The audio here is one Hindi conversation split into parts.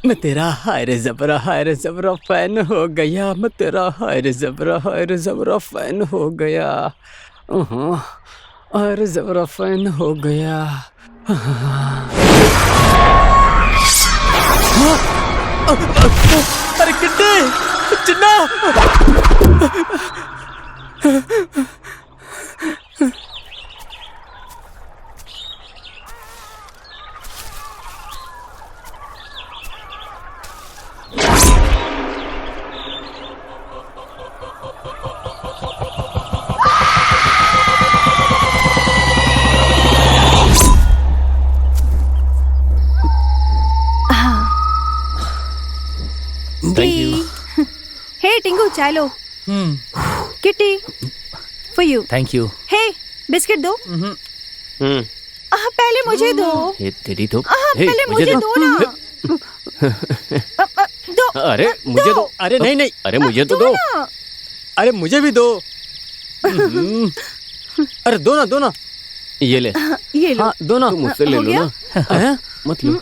मैं तेरा हायरे जबरा फैन हो गया। मैं तेरा हायरे जबरा फैन हो गया। हायरे जबरा फैन हो गया। अरे Kitte, Chinna. Thank you. Hey Tingu, चाय लो। Kitty, for you. Thank you. Hey, biscuit दो। पहले मुझे दो। ये तेरी तो। पहले मुझे दो ना। दो। अरे मुझे दो। अरे नहीं नहीं, अरे मुझे तो दो। ना। अरे मुझे भी दो। अरे दो ना। ये ले। ये लो। हाँ दो ना। तुम मुझसे ले हो लो गया? ना। हैं? मत लो।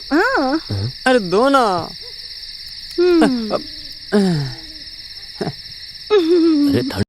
अरे दो ना। अरे ठंड।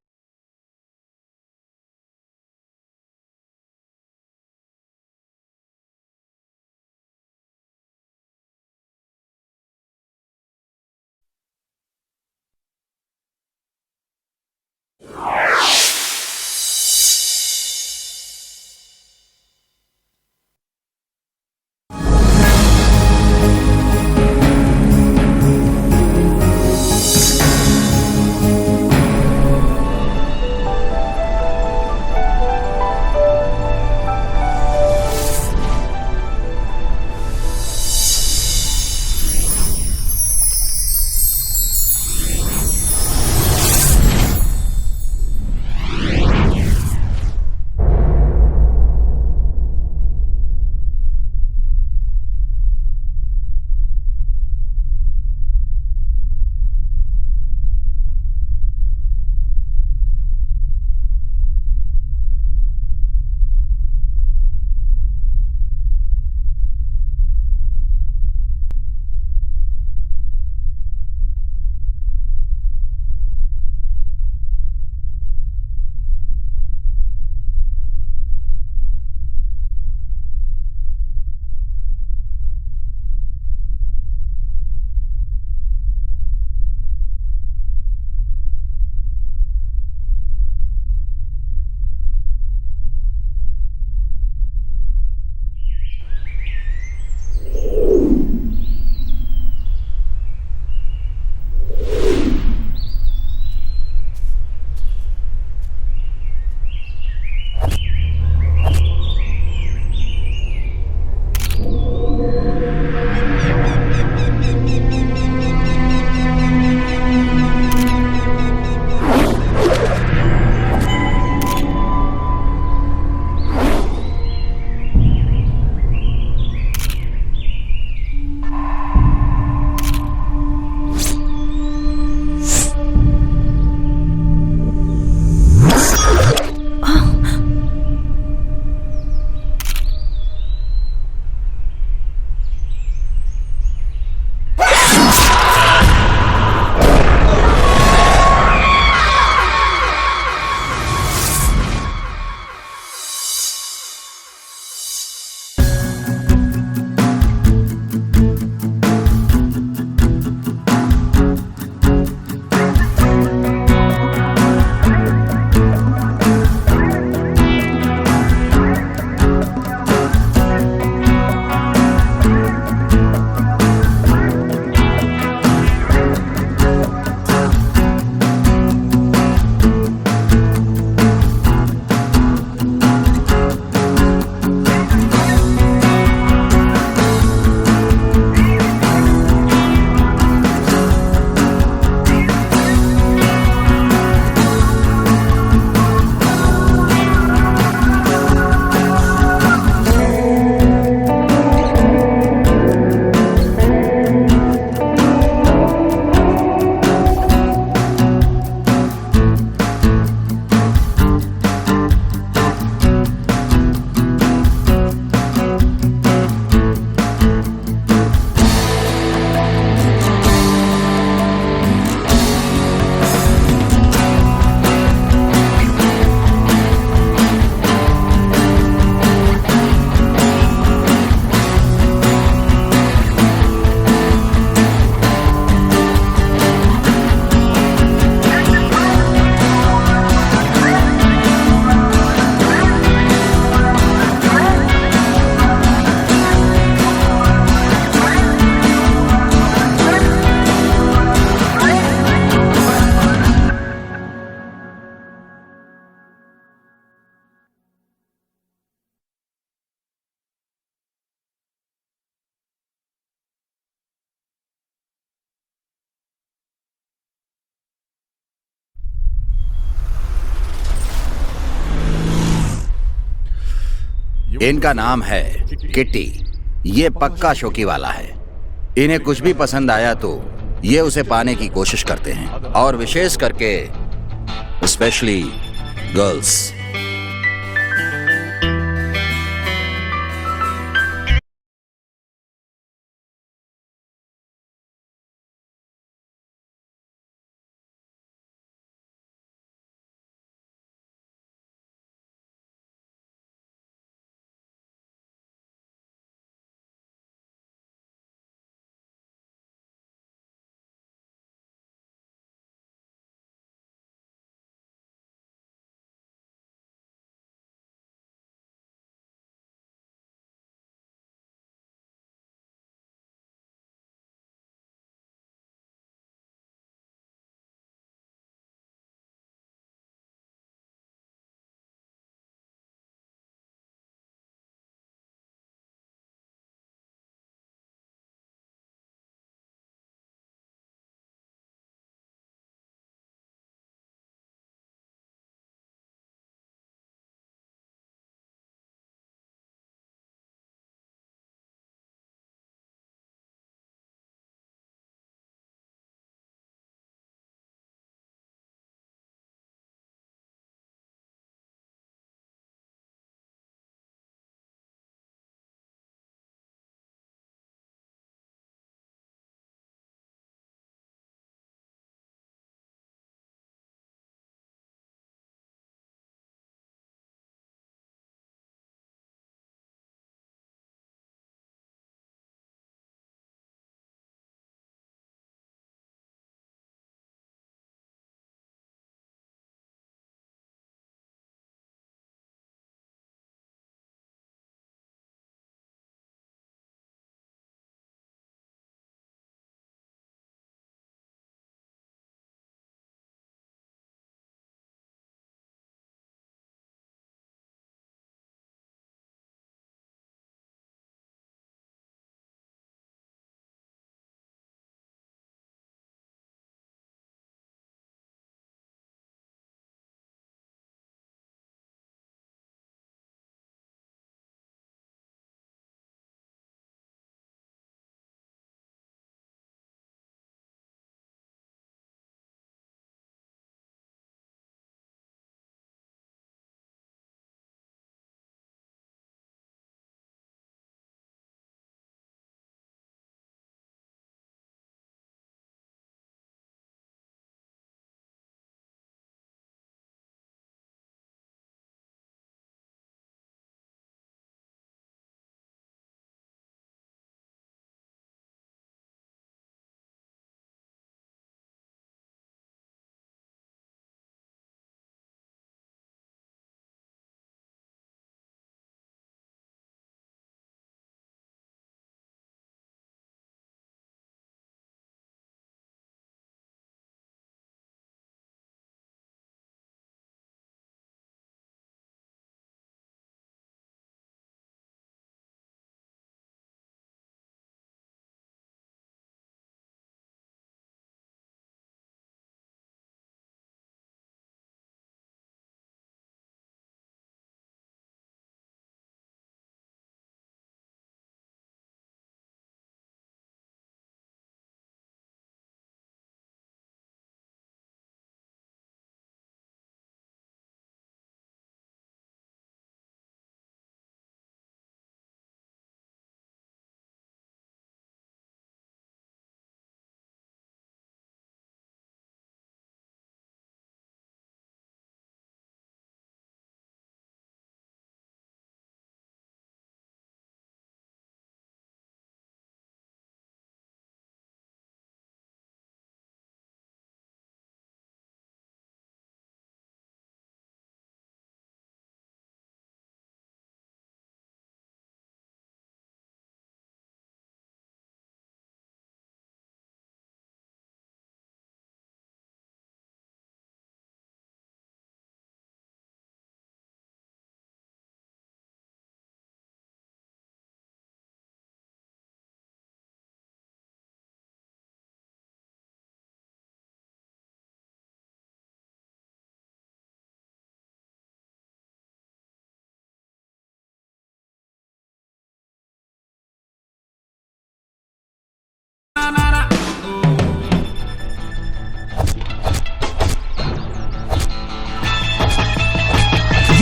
इनका नाम है किट्टी। ये पक्का शौकी वाला है। इन्हें कुछ भी पसंद आया तो ये उसे पाने की कोशिश करते हैं, और विशेष करके स्पेशली गर्ल्स।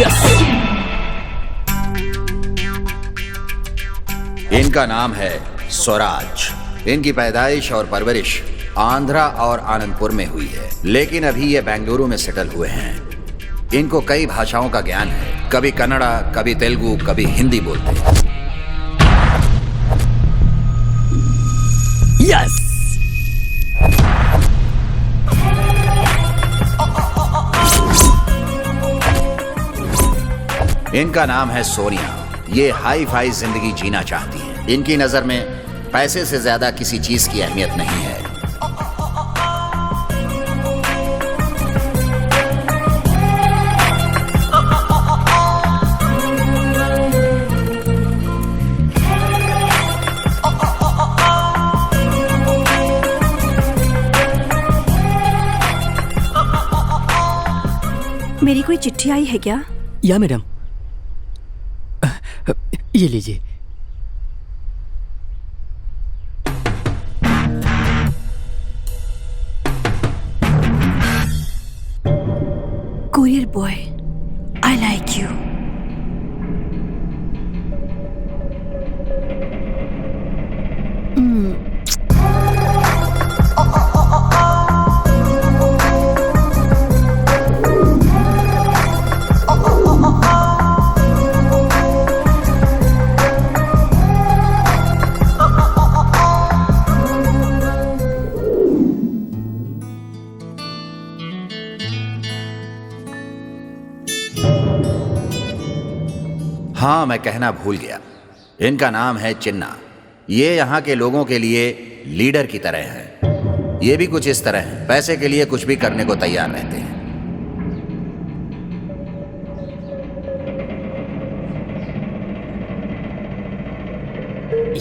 यस। इनका नाम है स्वराज। इनकी पैदाइश और परवरिश आंध्रा और आनंदपुर में हुई है, लेकिन अभी ये बेंगलुरु में सेटल हुए हैं। इनको कई भाषाओं का ज्ञान है, कभी कन्नड़ा, कभी तेलुगु, कभी हिंदी बोलते हैं। यस। इनका नाम है सोनिया। ये हाई फाई जिंदगी जीना चाहती हैं। इनकी नजर में पैसे से ज्यादा किसी चीज की अहमियत नहीं है। मेरी कोई चिट्ठी आई है क्या? या मैडम, ये लीजिए। Courier boy, I like you. हाँ, मैं कहना भूल गया। इनका नाम है चिन्ना। ये यहाँ के लोगों के लिए लीडर की तरह है। ये भी कुछ इस तरह है, पैसे के लिए कुछ भी करने को तैयार रहते हैं।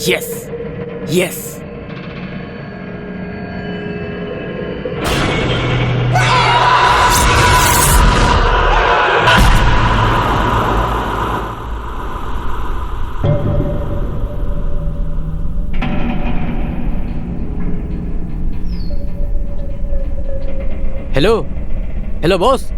Yes yes. Hello hello boss.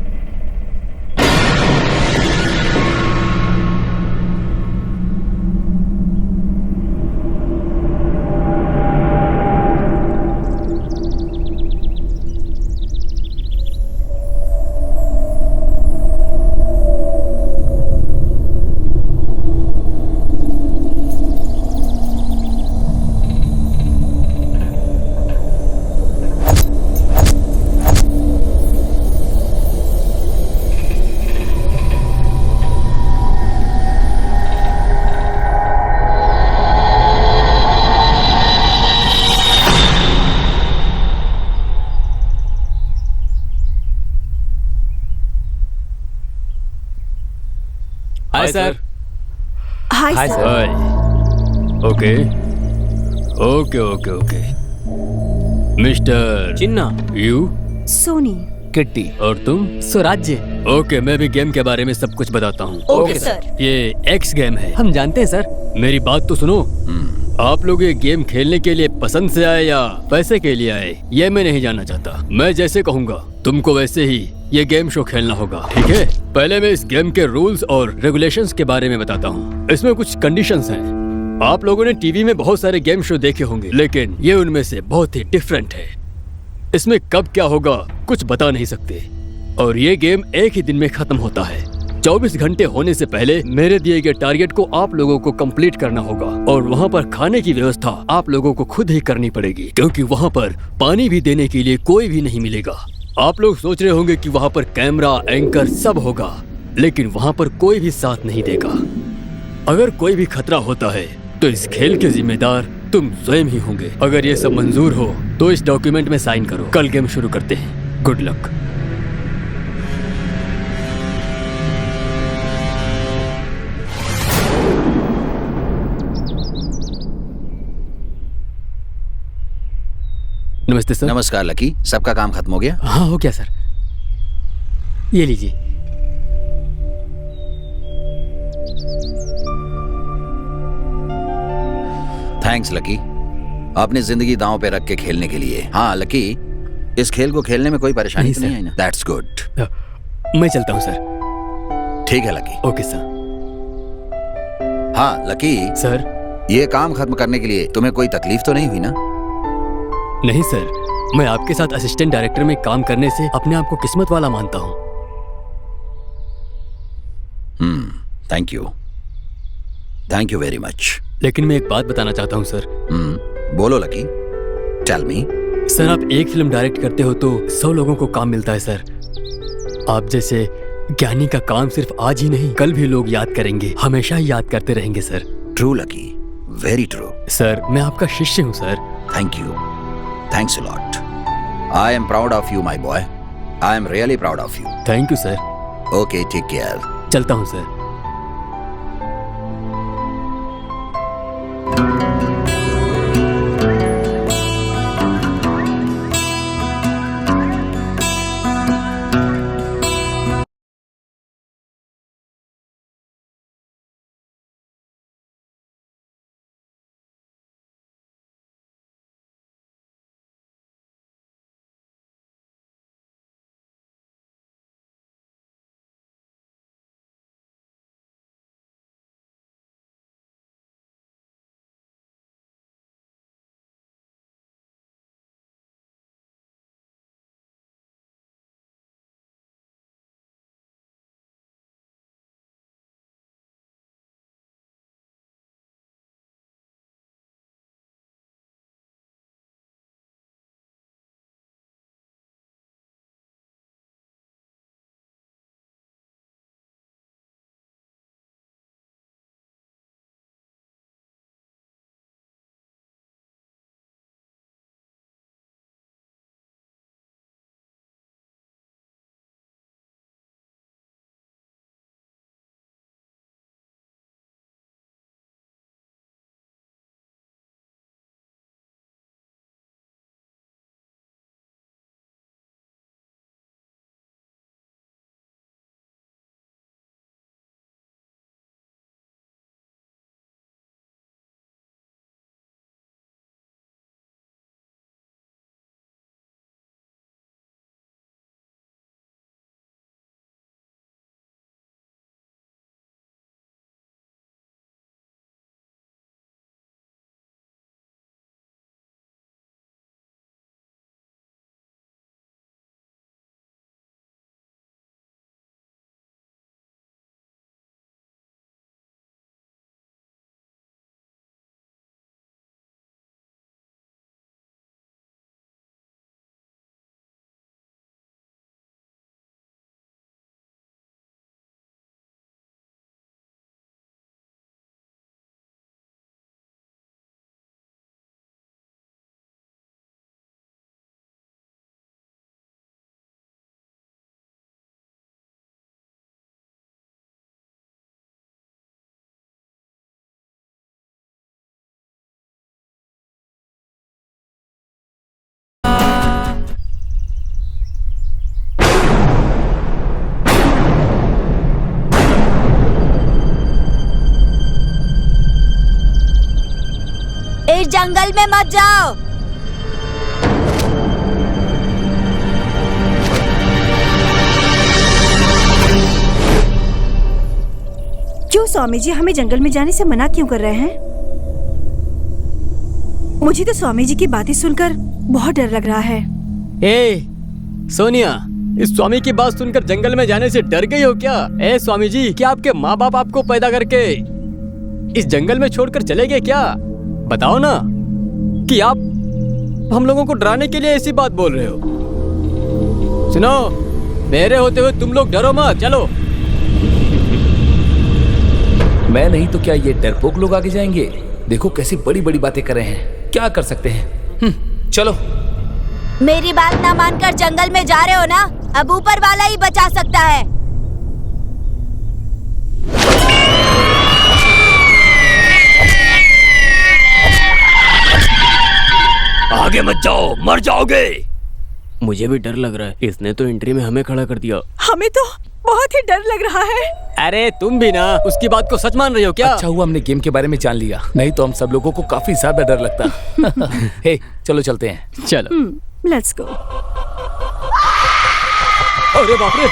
Hi sir. Hi hi sir. Hi. Okay okay okay okay. Mister Chinna. You? Soni. Kitty. और तुम? स्वराज्य। ओके, मैं भी गेम के बारे में सब कुछ बताता हूँ। Okay sir. ये एक्स गेम है। हम जानते हैं सर। मेरी बात तो सुनो। आप लोग ये गेम खेलने के लिए पसंद से आए या पैसे के लिए आए, ये मैं नहीं जानना चाहता। मैं जैसे कहूँगा तुमको वैसे ही ये गेम शो खेलना होगा, ठीक है? पहले मैं इस गेम के रूल्स और रेगुलेशंस के बारे में बताता हूँ। इसमें कुछ कंडीशंस हैं। आप लोगों ने टीवी में बहुत सारे गेम शो देखे होंगे, लेकिन ये उनमें से बहुत ही डिफरेंट है। इसमें कब क्या होगा कुछ बता नहीं सकते, और ये गेम एक ही दिन में खत्म होता है। 24 घंटे होने से पहले मेरे दिए गए टारगेट को आप लोगों को कंप्लीट करना होगा, और वहाँ पर खाने की व्यवस्था आप लोगों को खुद ही करनी पड़ेगी, क्योंकि वहाँ पर पानी भी देने के लिए कोई भी नहीं मिलेगा। आप लोग सोच रहे होंगे कि वहाँ पर कैमरा, एंकर सब होगा, लेकिन वहाँ पर कोई भी साथ नहीं देगा। अगर कोई भी खतरा होता है तो इस खेल के जिम्मेदार तुम स्वयं ही होंगे। अगर ये सब मंजूर हो तो इस डॉक्यूमेंट में साइन करो। कल गेम शुरू करते हैं। Good luck. नमस्ते सर। नमस्कार लकी। सबका काम खत्म हो गया? हाँ हो गया सर। ये लीजिए। थैंक्स लकी, अपनी जिंदगी दांव पे रख के खेलने के लिए। हाँ लकी, इस खेल को खेलने में कोई परेशानी नहीं, तो नहीं सर। है ना? That's good. मैं चलता हूँ सर। ठीक है लकी। Okay sir. हाँ लकी, सर। ये काम खत्म करने के लिए तुम्हें कोई तकलीफ तो नहीं हुई ना? नहीं सर, मैं आपके साथ असिस्टेंट डायरेक्टर में काम करने से अपने आप को किस्मत वाला मानता हूँ। Thank you, thank you very much. लेकिन मैं एक बात बताना चाहता हूँ सर। बोलो लकी, टेल मी। सर, आप एक फिल्म डायरेक्ट करते हो तो 100 लोगों को काम मिलता है सर। आप जैसे ज्ञानी का काम सिर्फ आज ही नहीं, कल भी लोग याद करेंगे, हमेशा ही याद करते रहेंगे sir. True lucky, very true. Sir, मैं आपका शिष्य हूँ sir. Thank you, thanks a lot. I am proud of you my boy, I am really proud of you. Thank you sir. Okay, take care. चलता हूँ सर। इस जंगल में मत जाओ। क्यों स्वामी जी हमें जंगल में जाने से मना क्यों कर रहे हैं? मुझे तो स्वामी जी की बातें सुनकर बहुत डर लग रहा है। ए सोनिया, इस स्वामी की बात सुनकर जंगल में जाने से डर गई हो क्या? ए स्वामी जी, क्या आपके माँ बाप आपको पैदा करके इस जंगल में छोड़कर चले गए क्या? बताओ ना कि आप हम लोगों को डराने के लिए ऐसी बात बोल रहे हो। सुनो, मेरे होते हुए तुम लोग डरो मत, चलो। मैं नहीं तो क्या ये डरपोक लोग आगे जाएंगे? देखो कैसी बड़ी बड़ी बातें कर रहे हैं, क्या कर सकते हैं। चलो। मेरी बात ना मानकर जंगल में जा रहे हो ना, अब ऊपर वाला ही बचा सकता है। आगे मत जाओ, मर जाओगे। मुझे भी डर लग रहा है, इसने तो एंट्री में हमें खड़ा कर दिया। हमें तो बहुत ही डर लग रहा है। अरे तुम भी ना उसकी बात को सच मान रही हो क्या? अच्छा हुआ हमने गेम के बारे में जान लिया, नहीं तो हम सब लोगों को काफी ज्यादा डर लगता। हे, चलो चलते हैं। चलो। Let's go. अरे बाप रे।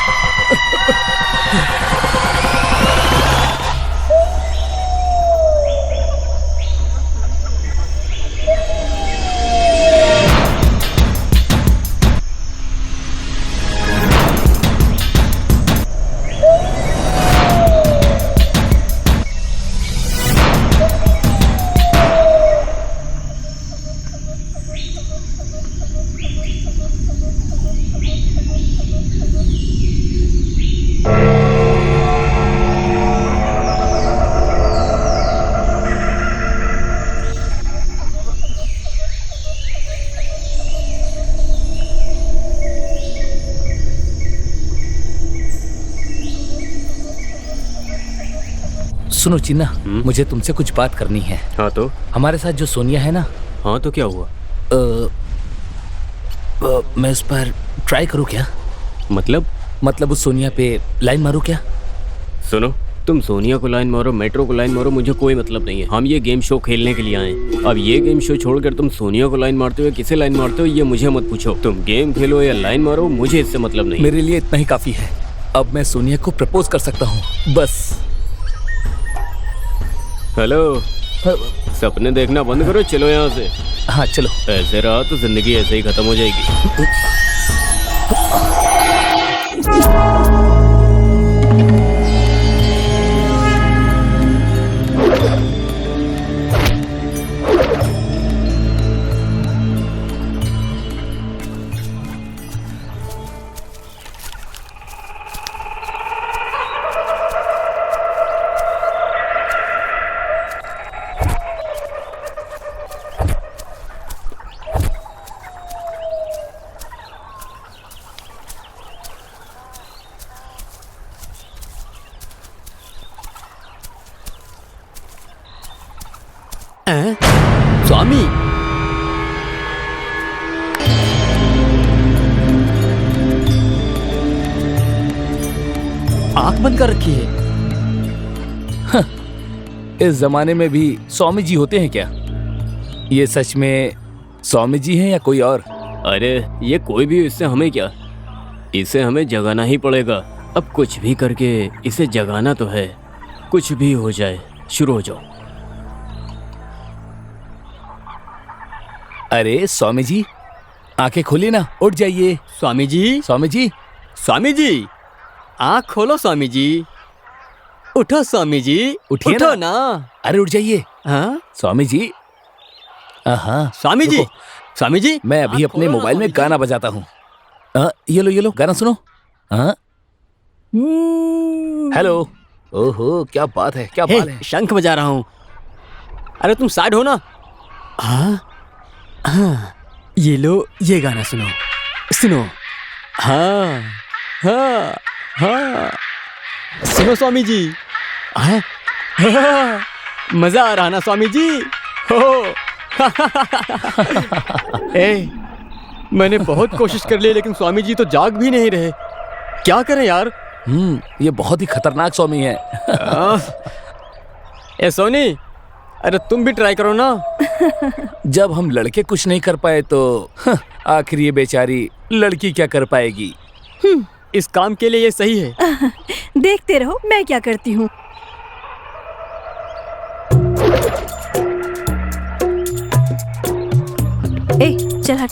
सुनो चिन्ना, मुझे तुमसे कुछ बात करनी है। हाँ तो? हमारे साथ जो सोनिया है ना। हाँ तो क्या हुआ? मैं उस पर ट्राई करूँ क्या? मतलब उस सोनिया पे लाइन मारूँ क्या? सुनो, तुम सोनिया को लाइन मारो, मेट्रो को लाइन मारो, मुझे कोई मतलब नहीं है। हम ये गेम शो खेलने के लिए आए हैं। अब ये गेम शो छोड़कर तुम सोनिया को लाइन मारते हो, किसे लाइन मारते हो ये मुझे मत पूछो। तुम गेम खेलो या लाइन मारो, मुझे इससे मतलब नहीं। मेरे लिए इतना ही काफी है। अब मैं सोनिया को प्रपोज कर सकता हूँ, बस। हेलो, सपने देखना बंद करो, चलो यहाँ से। हाँ चलो। ऐसे रहा तो जिंदगी ऐसे ही खत्म हो जाएगी। स्वामी, आंख बंद कर रखी है। इस जमाने में भी स्वामी जी होते हैं क्या? ये सच में स्वामी जी हैं या कोई और? अरे ये कोई भी, इससे हमें क्या, इसे हमें जगाना ही पड़ेगा। अब कुछ भी करके इसे जगाना तो है। कुछ भी हो जाए, शुरू हो जाओ। अरे स्वामी जी, आंखें खोलिए ना, उठ जाइए। स्वामी जी, स्वामी जी, स्वामी जी, आंख खोलो स्वामी जी। उठो स्वामी जी, उठिए उठो ना। अरे उठ जाइए। हाँ स्वामी जी। हाँ स्वामी जी, रुको, स्वामी जी, मैं अभी आंख अपने खोलो मोबाइल में स्वामी जी। गाना बजाता हूँ। ये लो गाना सुनो। हाँ हेलो। ओहो क्या बात है, क्या बात है। शंख बजा रहा हूँ। अरे तुम साइड हो ना। हाँ हाँ, ये लो, ये गाना सुनो, सुनो। हाँ हाँ हाँ, सुनो स्वामी जी। हाँ हाँ, मजा आ रहा ना स्वामी जी। हो मैंने बहुत कोशिश कर ली, लेकिन स्वामी जी तो जाग भी नहीं रहे। क्या करें यार। ये बहुत ही खतरनाक स्वामी है। ए सोनी, अरे तुम भी ट्राई करो ना। जब हम लड़के कुछ नहीं कर पाए तो आखिर ये बेचारी लड़की क्या कर पाएगी। इस काम के लिए ये सही है। देखते रहो मैं क्या करती हूँ। ए चल हट।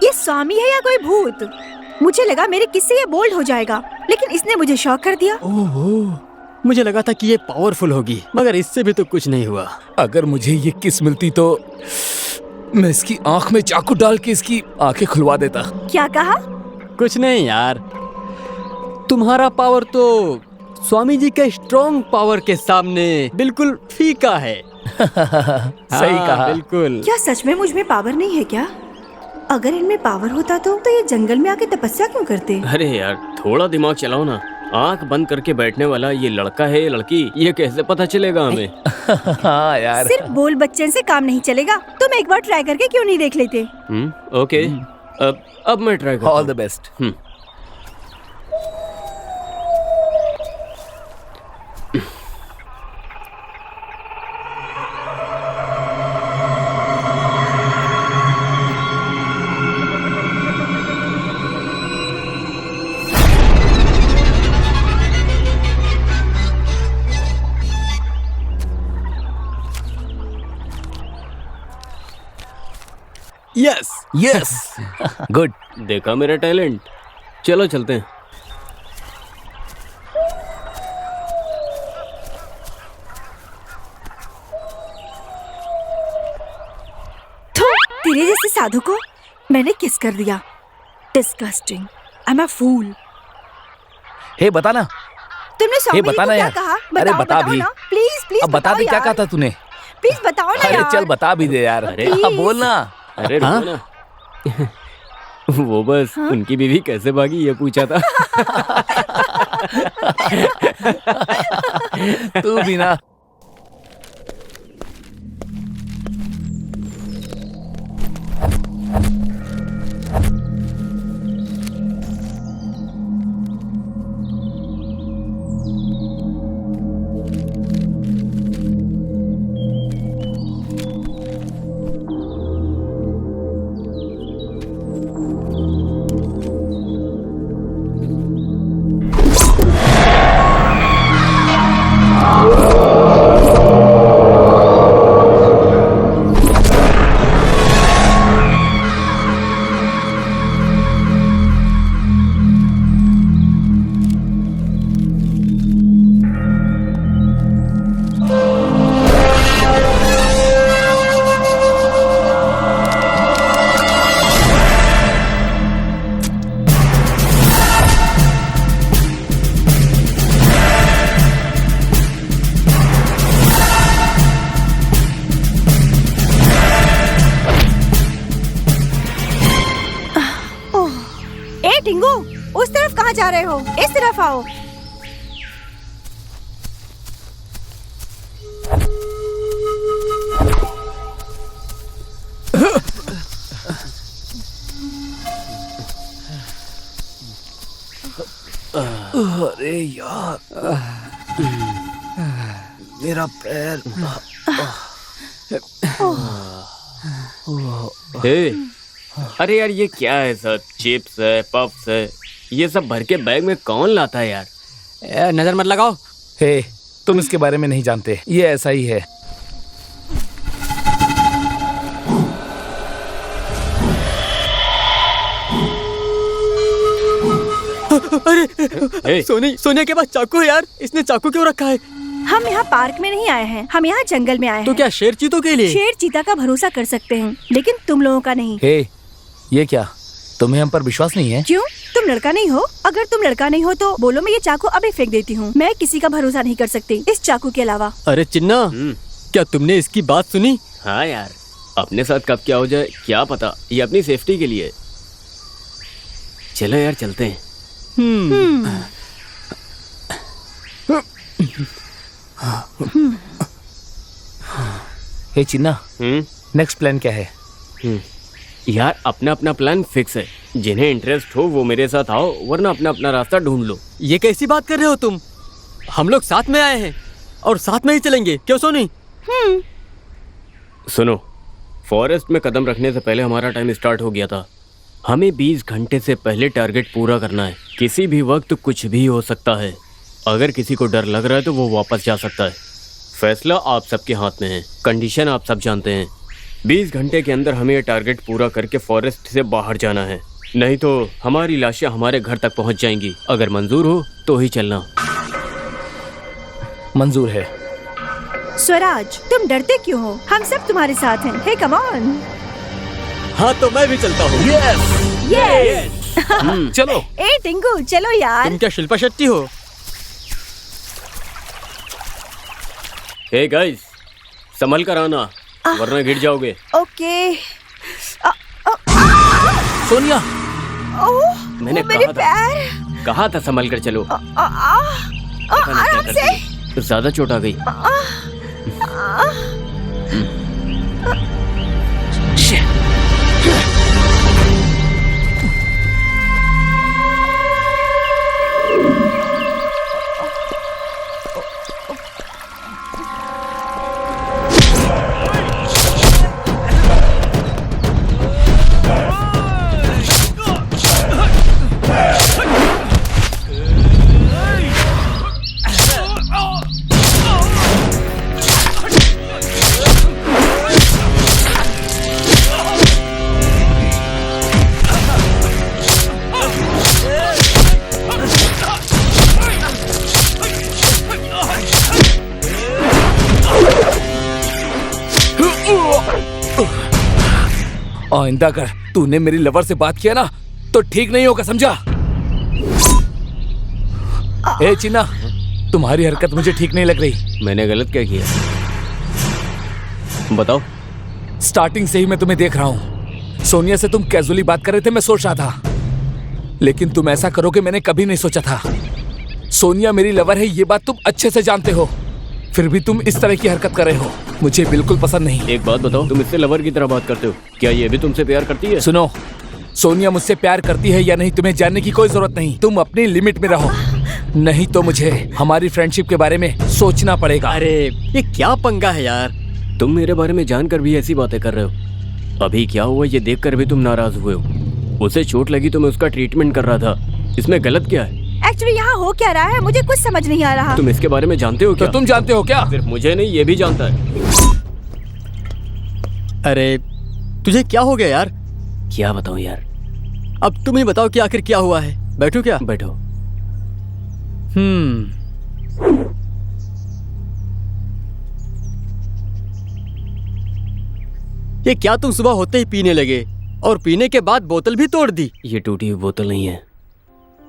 ये स्वामी है या कोई भूत? मुझे लगा मेरे किस्से ये बोल्ड हो जाएगा, लेकिन इसने मुझे शॉक कर दिया। ओहो, मुझे लगा था कि ये पावरफुल होगी, मगर इससे भी तो कुछ नहीं हुआ। अगर मुझे ये किस मिलती तो मैं इसकी आंख में चाकू डाल के इसकी आंखें खुलवा देता। क्या कहा? कुछ नहीं यार, तुम्हारा पावर तो स्वामी जी के स्ट्रॉन्ग पावर के सामने बिल्कुल फीका है। सही कहा। बिल्कुल। क्या सच में मुझ में पावर नहीं है क्या? अगर इनमें पावर होता तो ये जंगल में आके तपस्या क्यों करते? अरे यार थोड़ा दिमाग चलाओ ना। आंख बंद करके बैठने वाला ये लड़का है या लड़की, ये कैसे पता चलेगा हमें? हाँ यार। सिर्फ बोल बच्चन से काम नहीं चलेगा। तुम एक बार ट्राई करके क्यों नहीं देख लेते? ओके, अब मैं ट्राई करता ऑल हूँ। The best. Yes, yes, good. देखा मेरा टैलेंट। चलो चलते हैं। तेरे जैसे साधु को मैंने किस कर दिया। डिस्गस्टिंग। आई एम अ फूल। हे बता ना। तुमने स्वामी को बता ना क्या यार। कहा? अरे बता बताओ भी। ना। प्लीज प्लीज अब बता दे क्या कहा था तूने। प्लीज बताओ ना अरे यार। चल बता भी दे यार। अरे, हाँ बोल ना। अरे रुको ना। वो बस उनकी बीवी कैसे भागी ये पूछा था। तू भी ना। टिंगू, उस तरफ कहाँ जा रहे हो? इस तरफ आओ। अरे यार, मेरा पैर। अरे यार ये क्या है सब? चिप्स है, पफ्स है, ये सब भर के बैग में कौन लाता है यार? नजर मत लगाओ। हे, तुम इसके बारे में नहीं जानते, ये ऐसा ही है। अरे सोनिया के पास चाकू है यार। इसने चाकू क्यों रखा है? हम यहाँ पार्क में नहीं आए हैं, हम यहाँ जंगल में आए तो हैं। क्या शेर चीतों के लिए? शेर चीता का भरोसा कर सकते हैं, लेकिन तुम लोगों का नहीं। हे, ये क्या? तुम्हें हम पर विश्वास नहीं है? क्यों? तुम लड़का नहीं हो? अगर तुम लड़का नहीं हो तो बोलो, मैं ये चाकू अभी फेंक देती हूँ। मैं किसी का भरोसा नहीं कर सकती इस चाकू के अलावा। अरे चिन्ना, क्या तुमने इसकी बात सुनी? हाँ यार, अपने साथ कब क्या हो जाए क्या पता, ये अपनी सेफ्टी के लिए। चलो यार चलते हैं। हे चिन्ना, नेक्स्ट प्लान क्या है? यार अपना अपना प्लान फिक्स है। जिन्हें इंटरेस्ट हो वो मेरे साथ आओ, वरना अपना अपना रास्ता ढूंढ लो। ये कैसी बात कर रहे हो तुम? हम लोग साथ में आए हैं और साथ में ही चलेंगे, क्यों सोनी? सुनो, फॉरेस्ट में कदम रखने से पहले हमारा टाइम स्टार्ट हो गया था। हमें 20 घंटे से पहले टारगेट पूरा करना है। किसी भी वक्त कुछ भी हो सकता है। अगर किसी को डर लग रहा है तो वो वापस जा सकता है। फैसला आप सबके हाथ में है। कंडीशन आप सब जानते हैं। 20 घंटे के अंदर हमें ये टारगेट पूरा करके फॉरेस्ट से बाहर जाना है, नहीं तो हमारी लाशें हमारे घर तक पहुंच जाएंगी। अगर मंजूर हो तो ही चलना। मंजूर है। स्वराज, तुम डरते क्यों हो? हम सब तुम्हारे साथ हैं। हे कम ऑन। हाँ तो मैं भी चलता हूँ। यस। चलो। ए टिंकू, चलो यार। तुम क्या शिल्पा शेट्टी हो? हे गाइस, संभल कर आना वरना गिर जाओगे। ओके। सोनिया, ओह, मैंने मेरे कहा था। पैर। कहा था संभल कर चलो। आराम से। ज्यादा चोट आ गई। आइंदा अगर तूने मेरी लवर से बात किया ना तो ठीक नहीं होगा, समझा? ए चिन्ना, तुम्हारी हरकत मुझे ठीक नहीं लग रही। मैंने गलत क्या किया? बताओ। स्टार्टिंग से ही मैं तुम्हें देख रहा हूँ। सोनिया से तुम कैजुअली बात कर रहे थे, मैं सोच रहा था, लेकिन तुम ऐसा करोगे मैंने कभी नहीं सोचा था। सोनिया मेरी लवर है, ये बात तुम अच्छे से जानते हो, फिर भी तुम इस तरह की हरकत कर रहे हो, मुझे बिल्कुल पसंद नहीं। एक बात बताओ, तुम इससे लवर की तरह बात करते हो, क्या ये भी तुमसे प्यार करती है? सुनो, सोनिया मुझसे प्यार करती है या नहीं तुम्हें जानने की कोई जरूरत नहीं। तुम अपनी लिमिट में रहो, नहीं तो मुझे हमारी फ्रेंडशिप के बारे में सोचना पड़ेगा। अरे ये क्या पंगा है यार। तुम मेरे बारे में जानकर भी ऐसी बातें कर रहे हो। अभी क्या हुआ ये देखकर भी तुम नाराज हुए हो। उसे चोट लगी तो मैं उसका ट्रीटमेंट कर रहा था, इसमें गलत क्या है? एक्चुअली यहाँ हो क्या रहा है मुझे कुछ समझ नहीं आ रहा। तुम इसके बारे में जानते हो क्या? तो तुम जानते हो क्या? सिर्फ मुझे नहीं, ये भी जानता है। अरे तुझे क्या हो गया यार? क्या बताऊं यार? अब तुम ही बताओ कि आखिर क्या हुआ है। बैठो क्या? बैठो। ये क्या तुम सुबह होते ही पीने लगे और पीने के बाद बोतल भी तोड़ दी? ये टूटी हुई बोतल नहीं है,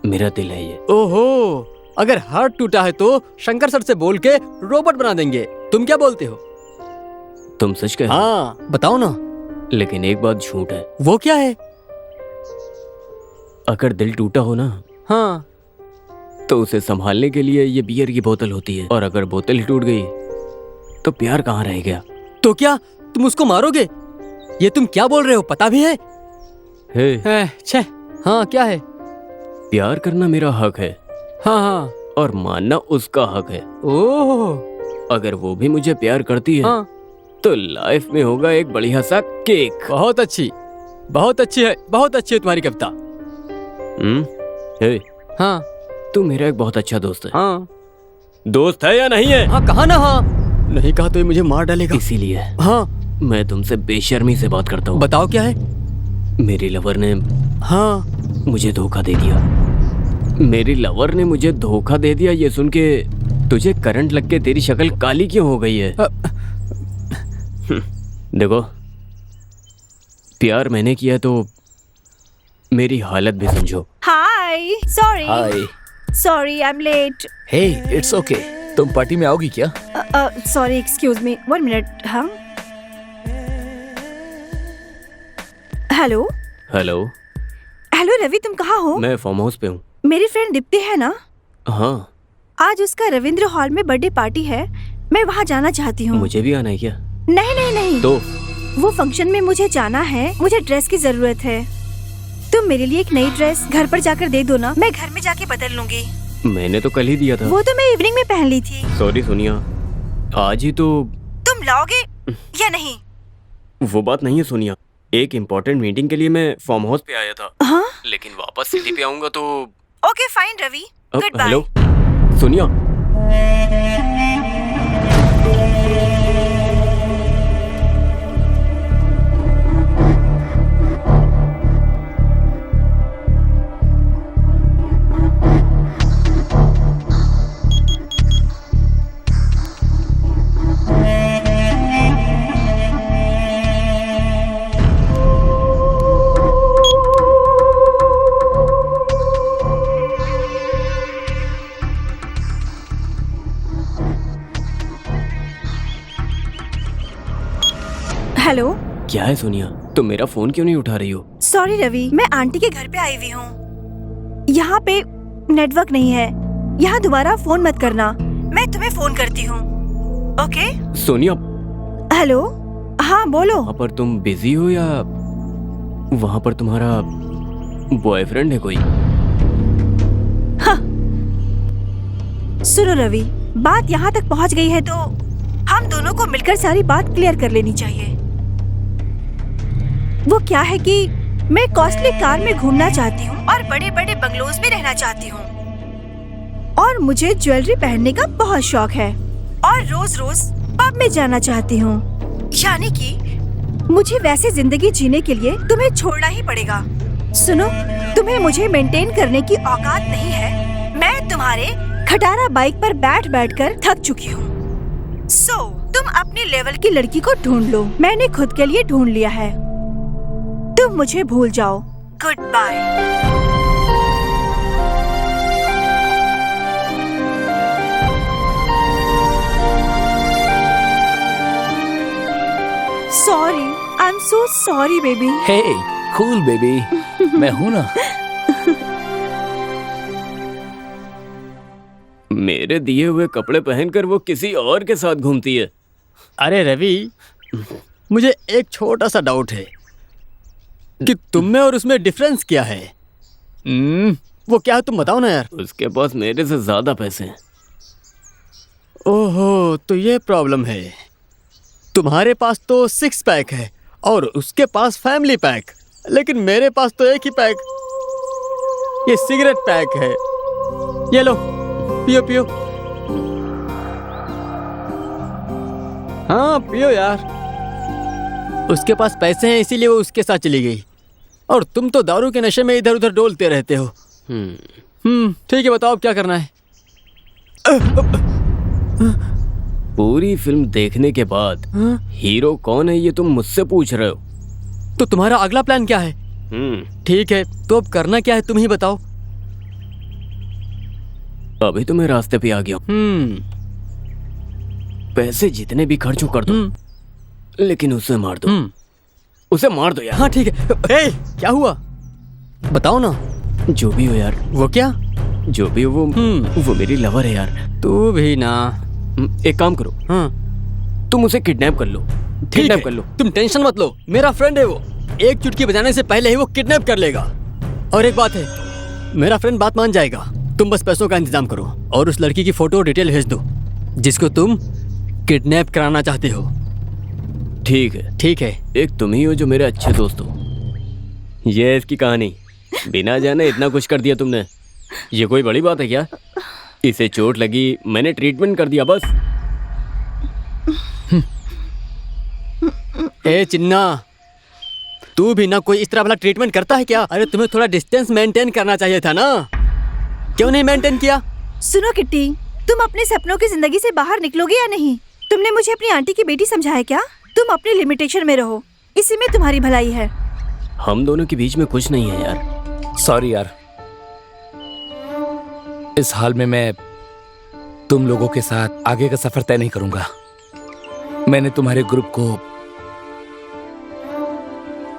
मेरा दिल है ये। ओहो, अगर हार्ट टूटा है तो शंकर सर से बोल के रोबोट बना देंगे। तुम क्या बोलते हो? तुम सच कह? हाँ बताओ ना। लेकिन एक बात झूठ है। वो क्या है? अगर दिल टूटा हो ना, हाँ तो उसे संभालने के लिए ये बियर की बोतल होती है, और अगर बोतल ही टूट गई तो प्यार कहाँ रह गया? तो क्या तुम उसको मारोगे? ये तुम क्या बोल रहे हो, पता भी है? हे, छे हाँ क्या है? प्यार करना मेरा हक है हाँ हाँ। और मानना उसका हक है। ओह अगर वो भी मुझे प्यार करती है हाँ। तो लाइफ में होगा एक बढ़िया सा केक। बहुत अच्छी है, बहुत अच्छी है तुम्हारी कविता। हे, हाँ तू मेरा एक बहुत अच्छा दोस्त है। हाँ दोस्त है या नहीं है? हाँ कहा ना। हाँ नहीं कहा तो ये मुझे मार डालेगा। इसीलिए हाँ मैं तुमसे बेशर्मी से बात करता हूँ। बताओ क्या है? मेरी लवर ने हाँ मुझे धोखा दे दिया। मेरी लवर ने मुझे धोखा दे दिया। ये सुन के तुझे करंट लग के तेरी शक्ल काली क्यों हो गई है? देखो, प्यार मैंने किया तो मेरी हालत भी समझो। Hi, hi. Sorry I am late. Hey, it's okay. तुम पार्टी में आओगी क्या? Sorry, excuse me, 1 minute. हाँ हेलो हेलो। हेलो रवि, तुम कहाँ हो? मैं फार्म हाउस पे हूँ। मेरी फ्रेंड दीप्ति है ना, हाँ। आज उसका रविंद्र हॉल में बर्थडे पार्टी है, मैं वहाँ जाना चाहती हूँ। मुझे भी आना है क्या? नहीं नहीं नहीं, तो वो फंक्शन में मुझे जाना है, मुझे ड्रेस की जरूरत है। तुम मेरे लिए एक नई ड्रेस घर पर जाकर दे दो ना, मैं घर में जाके बदल लूंगी। मैंने तो कल ही दिया था। वो तो मैं इवनिंग में पहन ली थी। सॉरी सोनिया, आज ही तो। तुम लाओगे या नहीं? वो बात नहीं है सोनिया, एक इम्पोर्टेंट मीटिंग के लिए मैं फार्म हाउस पे आया था। हाँ लेकिन वापस सिटी पे आऊंगा तो। Okay fine Ravi, goodbye. Hello Sonia. क्या है सोनिया, तुम मेरा फोन क्यों नहीं उठा रही हो? सॉरी रवि, मैं आंटी के घर पे आई हुई हूँ। यहाँ पे नेटवर्क नहीं है। यहाँ दोबारा फोन मत करना, मैं तुम्हें फोन करती हूँ। ओके? सोनिया, हेलो, हाँ बोलो। वहाँ पर तुम बिजी हो या वहाँ पर तुम्हारा बॉयफ्रेंड है कोई? सुनो रवि, बात यहाँ तक पहुँच गई है तो हम दोनों को मिलकर सारी बात क्लियर कर लेनी चाहिए। वो क्या है कि मैं कॉस्टली कार में घूमना चाहती हूँ और बड़े बड़े बंगलोज में रहना चाहती हूँ, और मुझे ज्वेलरी पहनने का बहुत शौक है, और रोज रोज पब में जाना चाहती हूँ। यानी कि मुझे वैसे जिंदगी जीने के लिए तुम्हें छोड़ना ही पड़ेगा। सुनो, तुम्हें मुझे मेंटेन करने की औकात नहीं है। मैं तुम्हारे खटारा बाइक पर बैठ बैठ कर थक चुकी हूँ। तुम अपने लेवल की लड़की को ढूंढ लो, मैंने खुद के लिए ढूंढ लिया है। तुम मुझे भूल जाओ। Goodbye. Sorry, I am so sorry baby. Hey cool baby, मैं हूँ ना। मेरे दिए हुए कपड़े पहनकर वो किसी और के साथ घूमती है। अरे रवि, मुझे एक छोटा सा डाउट है कि तुम में और उसमें डिफरेंस क्या है? वो क्या है तुम बताओ ना यार। उसके पास मेरे से ज्यादा पैसे हैं। ओहो, तो ये प्रॉब्लम है। तुम्हारे पास तो 6 पैक है और उसके पास फैमिली पैक, लेकिन मेरे पास तो एक ही पैक, ये सिगरेट पैक है। ये लो, पियो पियो। हाँ पियो यार। उसके पास पैसे हैं इसीलिए वो उसके साथ चली गई, और तुम तो दारू के नशे में इधर उधर डोलते रहते हो। ठीक है, बताओ अब क्या करना है। पूरी फिल्म देखने के बाद हीरो कौन है ये तुम मुझसे पूछ रहे हो? तो तुम्हारा अगला प्लान क्या है? ठीक है, तो अब करना क्या है तुम ही बताओ। अभी तो मैं रास्ते पे आ गया हूँ। पैसे जितने भी खर्च कर दो, लेकिन उसे मार दो। उसे मार दो यार। हाँ ठीक है। क्या हुआ बताओ ना। जो भी हो यार। वो क्या? जो भी हो वो मेरी लवर है यार। तू भी ना। एक काम करो, तुम उसे किडनैप कर लो। किडनैप कर लो। तुम टेंशन मत लो, मेरा फ्रेंड है वो। एक चुटकी बजाने से पहले ही वो किडनैप कर लेगा। और एक बात है, मेरा फ्रेंड बात मान जाएगा। तुम बस पैसों का इंतजाम करो और उस लड़की की फोटो डिटेल भेज दो जिसको तुम किडनैप कराना चाहते हो। ठीक है। ठीक है। एक तुम ही हो जो मेरे अच्छे दोस्त हो। ये है इसकी कहानी। बिना जाने इतना कुछ कर दिया तुमने। ये कोई बड़ी बात है क्या? इसे चोट लगी, मैंने ट्रीटमेंट कर दिया बस। ए चिन्ना, तू भी ना कोई इस तरह वाला ट्रीटमेंट करता है क्या? अरे तुम्हें थोड़ा डिस्टेंस मेंटेन करना चाहिए था ना, क्यों नहीं मेंटेन किया? सुनो किट्टी, तुम अपने सपनों की जिंदगी से बाहर निकलोगे या नहीं? तुमने मुझे अपनी आंटी की बेटी समझा क्या? तुम अपनी लिमिटेशन में रहो, इसी में तुम्हारी भलाई है। हम दोनों के बीच में कुछ नहीं है यार। सॉरी यार, इस हाल में मैं तुम लोगों के साथ आगे का सफर तय नहीं करूंगा। मैंने तुम्हारे ग्रुप को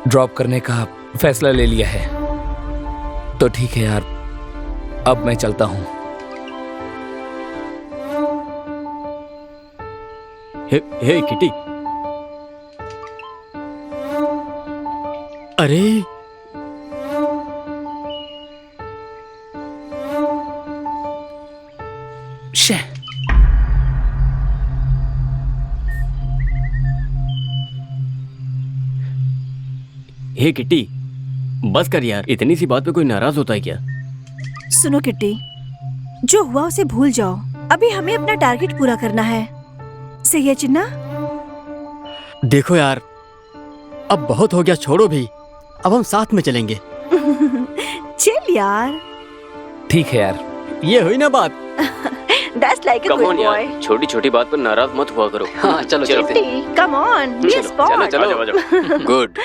ड्रॉप करने का फैसला ले लिया है। तो ठीक है यार, अब मैं चलता हूं। हे किटी। अरे शे। हे किट्टी, बस कर यार। इतनी सी बात पे कोई नाराज होता है क्या? सुनो किट्टी, जो हुआ उसे भूल जाओ। अभी हमें अपना टारगेट पूरा करना है। सही है चिन्ना? देखो यार, अब बहुत हो गया, छोड़ो भी। अब हम साथ में चलेंगे। चल यार। ठीक है यार। ये हुई ना बात। That's like a good boy. छोटी छोटी बात पर नाराज मत हुआ करो। हाँ चलो चलो। Kitty, come on, be a sport. चलो। गुड।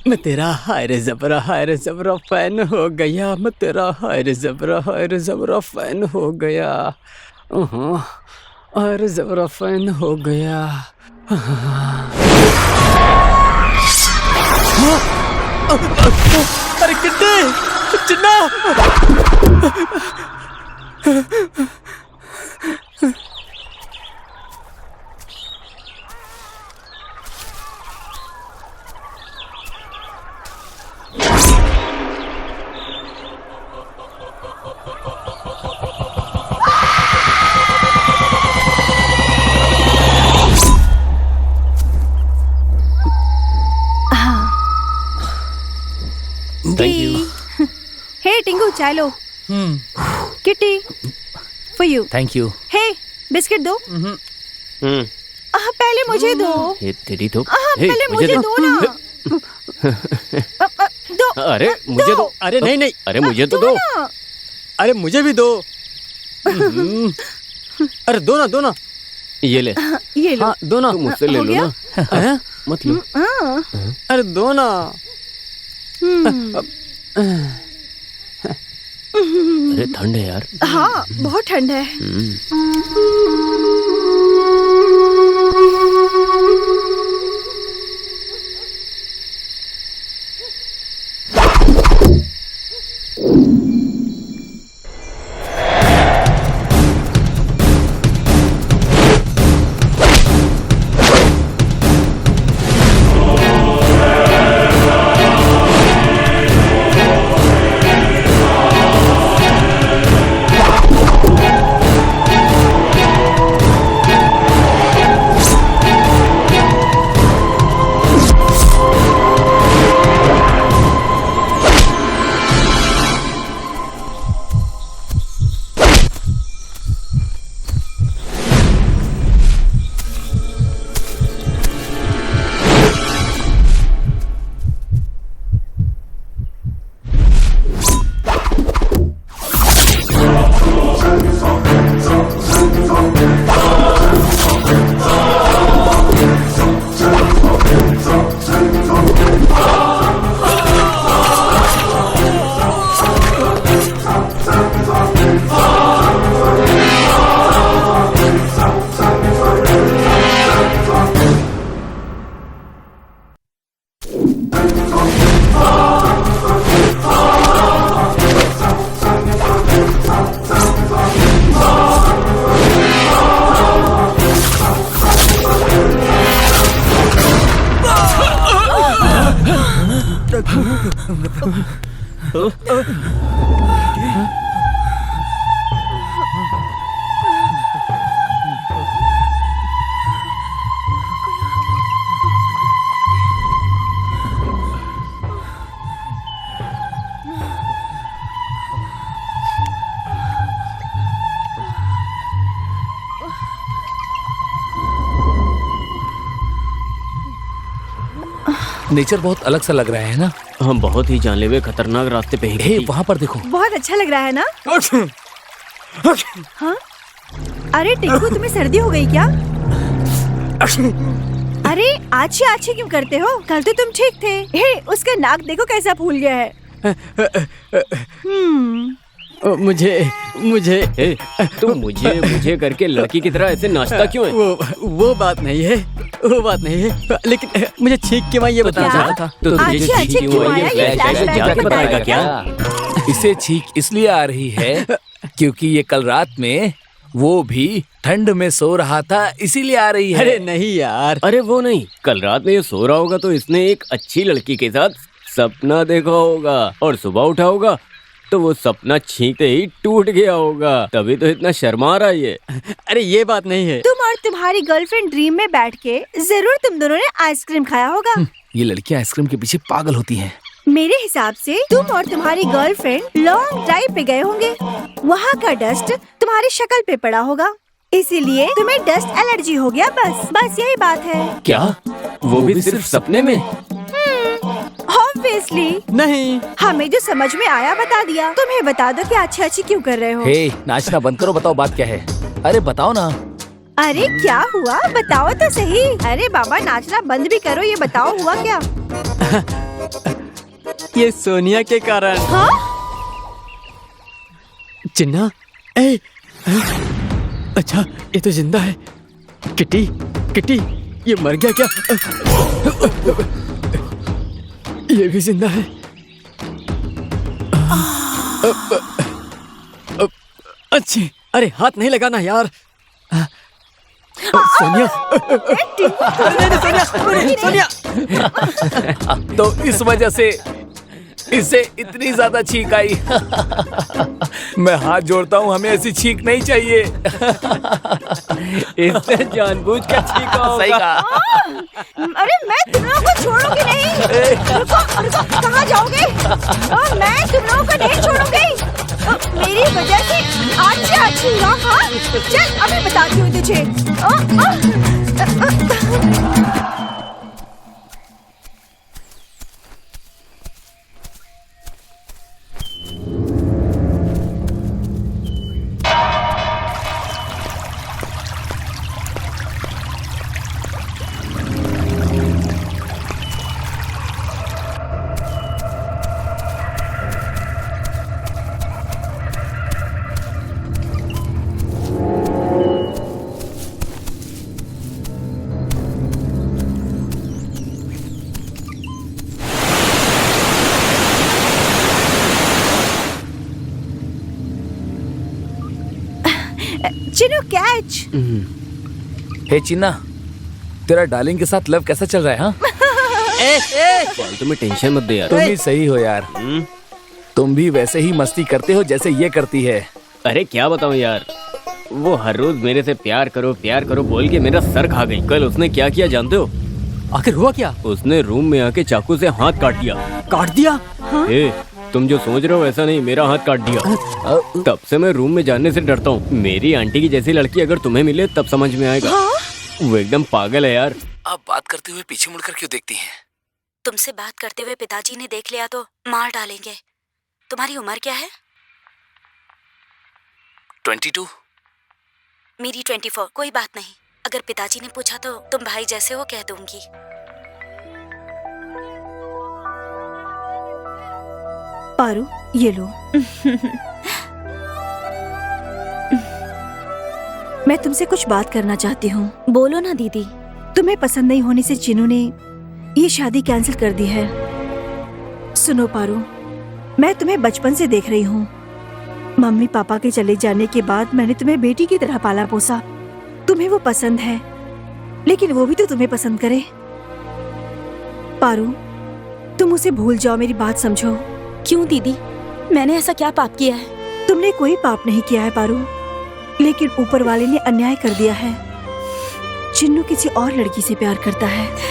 मैं तेरा हायरे जबरा फैन हो गया, मैं तेरा हायरे जबरा फैन हो गया, हायरे जबरा फैन हो गया। अरे Kitte, Chinna! Thank you. Hey Tinku, चाय लो। Kitty, for you. Thank you. Hey biscuit दो। पहले मुझे दो। ये तेरी तो पहले मुझे दो ना। दो। अरे मुझे दो। अरे नहीं, अरे मुझे तो दो। ना। अरे मुझे भी दो। अरे दो ना। ये ले। ये लो। हाँ दो ना। तुम मुझसे ले हो लो गया? ना। हैं? मत लो। अरे दो ना। अरे ठंड है यार। हाँ बहुत ठंड है। नेचर बहुत अलग सा लग रहा है ना। हम बहुत ही जानलेवा खतरनाक रास्ते पे हे वहाँ पर देखो। बहुत अच्छा लग रहा है ना। हाँ? अरे टिंकू, तुम्हें सर्दी हो गई क्या? अरे आछी आछी क्यों करते हो? कल तो तुम ठीक थे। हे, उसका नाक देखो कैसा फूल गया है। मुझे ए, तुम मुझे करके लड़की की तरह ऐसे नाचता क्यों है? वो बात नहीं है, वो बात नहीं है, लेकिन मुझे छींक के मैं ये बताना क्या? चाहता था। तो तुझे अच्छी छींक क्यों आई है? अच्छी फ्लैश फ्लैश जाके जाके बताएगा बताएगा क्या? इसे छींक इसलिए आ रही है क्योंकि ये कल रात में वो भी ठंड में सो रहा था, इसीलिए आ रही है। अरे नहीं यार। अरे वो नहीं, कल रात में ये सो रहा होगा तो इसने एक अच्छी लड़की के साथ सपना देखा होगा और सुबह उठा होगा तो वो सपना छींकते ही टूट गया होगा, तभी तो इतना शर्मा रहा है ये। अरे ये बात नहीं है। तुम और तुम्हारी गर्लफ्रेंड ड्रीम में बैठ के जरूर तुम दोनों ने आइसक्रीम खाया होगा। ये लड़कियां आइसक्रीम के पीछे पागल होती हैं। मेरे हिसाब से तुम और तुम्हारी गर्लफ्रेंड लॉन्ग ड्राइव पे गए होंगे। वहाँ का डस्ट तुम्हारी शक्ल पे पड़ा होगा इसीलिए तुम्हें डस्ट एलर्जी हो गया, बस बस यही बात है। क्या? वो भी सिर्फ सपने में? ऑब्वियसली नहीं। हमें जो समझ में आया बता दिया। तुम्हें बता दो कि अच्छी अच्छी क्यों कर रहे हो। हे, नाचना बंद करो, बताओ बात क्या है। अरे बताओ ना। अरे क्या हुआ, बताओ तो सही। अरे बाबा, नाचना बंद भी करो, ये बताओ हुआ क्या। ये सोनिया के कारण। हाँ? चिन्ना, ए, अच्छा ये तो जिंदा है। किटी, किटी, ये मर गया क्या? ये भी जिंदा है। अच्छी, अरे हाथ नहीं लगाना यार। सोनिया, सोनिया, सोनिया। तो इस वजह से इसे इतनी ज्यादा छींक आई। मैं हाथ जोड़ता हूँ, हमें ऐसी छींक नहीं चाहिए। इसने जानबूझ कर छींका होगा। सही कहा। अरे मैं तुम लोगों को छोड़ूंगी नहीं। रुको रुको, कहाँ जाओगे? मैं तुम लोगों को नहीं छोड़ूंगी। मेरी वजह से आज से आज हुआ। हाँ चल, अभी बताती हूँ तुझे। चिनो, कैच। हे चिन्ना, तेरा डार्लिंग के साथ लव कैसा चल रहा है? हाँ, तुम्हें टेंशन मत दे यार। तुम भी सही हो यार। तुम भी वैसे ही मस्ती करते हो जैसे ये करती है। अरे क्या बताऊं यार, वो हर रोज मेरे से प्यार करो बोल के मेरा सर खा गई। कल उसने क्या किया जानते हो? आखिर हुआ क्या? उसने रूम में आके चाकू से हाथ काट दिया। काट दिया? ए, तुम जो सोच रहे हो ऐसा नहीं, मेरा हाथ काट दिया। तब से मैं रूम में जाने से डरता हूँ। मेरी आंटी की जैसी लड़की अगर तुम्हें मिले तब समझ में आएगा। वो एकदम पागल है यार। आप बात करते हुए पीछे मुड़कर क्यों देखती हैं? तुमसे बात करते हुए पिताजी ने देख लिया तो मार डालेंगे। तुम्हारी उम्र क्या है? 22। मेरी 24। कोई बात नहीं, अगर पिताजी ने पूछा तो तुम भाई जैसे हो कह दूंगी। पारू, ये लो। मैं तुमसे कुछ बात करना चाहती हूँ। बोलो ना दीदी। तुम्हें पसंद नहीं होने से चिनू ने ये शादी कैंसिल कर दी है। सुनो पारू, मैं तुम्हें बचपन से देख रही हूँ। मम्मी पापा के चले जाने के बाद मैंने तुम्हें बेटी की तरह पाला पोसा। तुम्हें वो पसंद है, लेकिन वो भी तो तुम्हें पसंद करे। पारू, तुम उसे भूल जाओ, मेरी बात समझो। क्यों दीदी, मैंने ऐसा क्या पाप किया है? तुमने कोई पाप नहीं किया है पारू, लेकिन ऊपर वाले ने अन्याय कर दिया है। चिन्नू किसी और लड़की से प्यार करता है।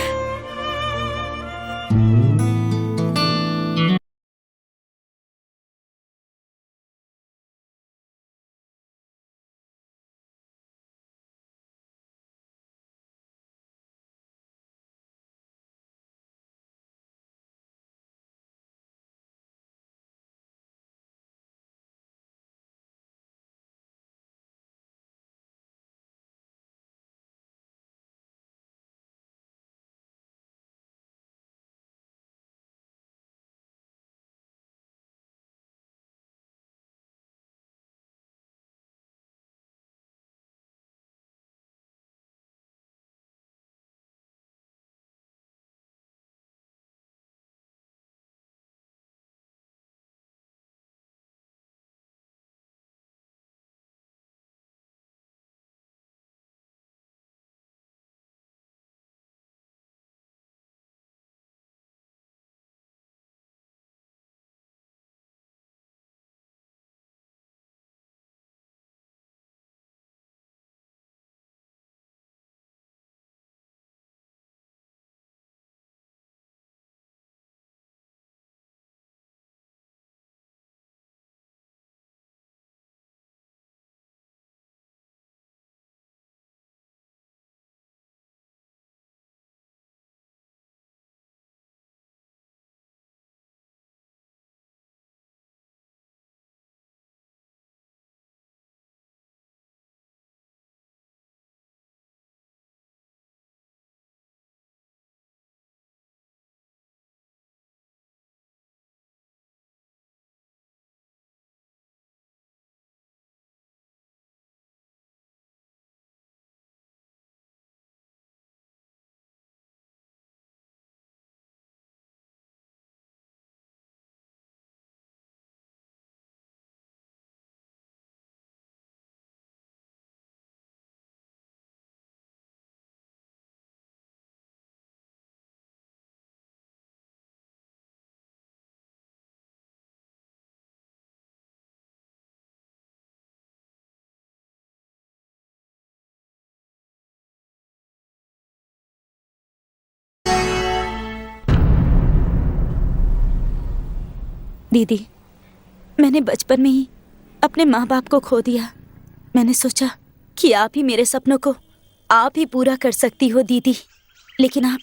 दीदी, मैंने बचपन में ही अपने माँ बाप को खो दिया। मैंने सोचा कि आप ही मेरे सपनों को आप ही पूरा कर सकती हो दीदी, लेकिन आप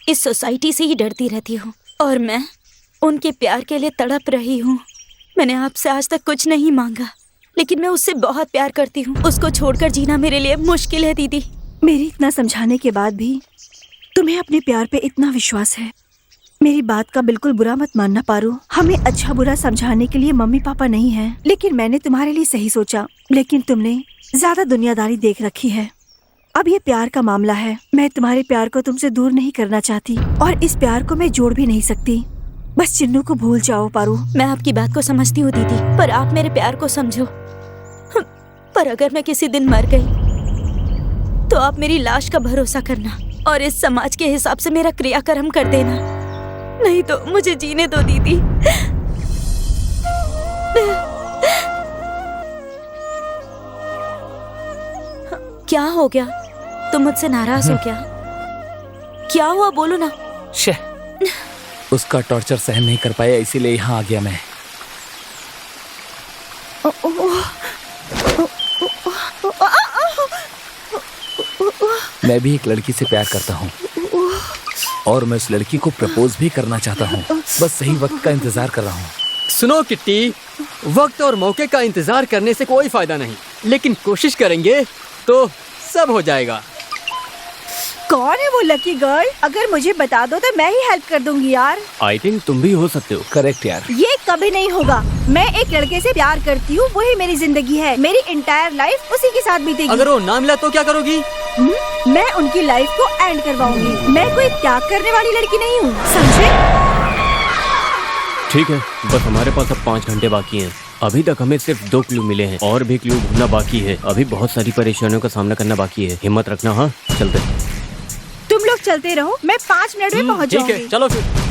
इस सोसाइटी से ही डरती रहती हो और मैं उनके प्यार के लिए तड़प रही हूँ। मैंने आपसे आज तक कुछ नहीं मांगा, लेकिन मैं उससे बहुत प्यार करती हूँ। उसको छोड़कर जीना मेरे लिए मुश्किल है दीदी। मेरी इतना समझाने के बाद भी तुम्हें अपने प्यार पे इतना विश्वास है। मेरी बात का बिल्कुल बुरा मत मानना पारो। हमें अच्छा बुरा समझाने के लिए मम्मी पापा नहीं हैं, लेकिन मैंने तुम्हारे लिए सही सोचा। लेकिन तुमने ज्यादा दुनियादारी देख रखी है। अब ये प्यार का मामला है। मैं तुम्हारे प्यार को तुमसे दूर नहीं करना चाहती और इस प्यार को मैं जोड़ भी नहीं सकती। बस चिन्नू को भूल जाओ पारो। मैं आपकी बात को समझती हूँ दीदी, पर आप मेरे प्यार को समझो। पर अगर मैं किसी दिन मर गई तो आप मेरी लाश का भरोसा करना और इस समाज के हिसाब से मेरा क्रियाकर्म कर देना। नहीं तो मुझे जीने दो दीदी। क्या हो गया? तुम मुझसे नाराज हो क्या? क्या हुआ, बोलो ना। शे, उसका टॉर्चर सहन नहीं कर पाया, इसीलिए यहाँ आ गया मैं। मैं भी एक लड़की से प्यार करता हूँ और मैं उस लड़की को प्रपोज भी करना चाहता हूँ। बस सही वक्त का इंतजार कर रहा हूँ। सुनो किट्टी, वक्त और मौके का इंतजार करने से कोई फायदा नहीं, लेकिन कोशिश करेंगे तो सब हो जाएगा। कौन है वो लकी गर्ल? अगर मुझे बता दो तो मैं ही हेल्प कर दूंगी यार। आई थिंक तुम भी हो सकते हो। करेक्ट यार। ये कभी नहीं होगा। मैं एक लड़के से प्यार करती हूँ, वही मेरी जिंदगी है। मेरी इंटायर लाइफ उसी के साथ बीतेगी। अगर वो ना मिला तो क्या करोगी? मैं उनकी लाइफ को एंड करवाऊंगी। मैं कोई त्याग करने वाली लड़की नहीं हूँ, समझे? ठीक है, बस हमारे पास अब 5 घंटे बाकी हैं। अभी तक हमें सिर्फ 2 क्लू मिले हैं और भी क्लू ढूंढना बाकी है। अभी बहुत सारी परेशानियों का सामना करना बाकी है। हिम्मत रखना। हाँ, चलते। तुम लोग चलते रहो, मैं 5 मिनट में पहुँच ठीक जाऊंगी। है, चलो फिर।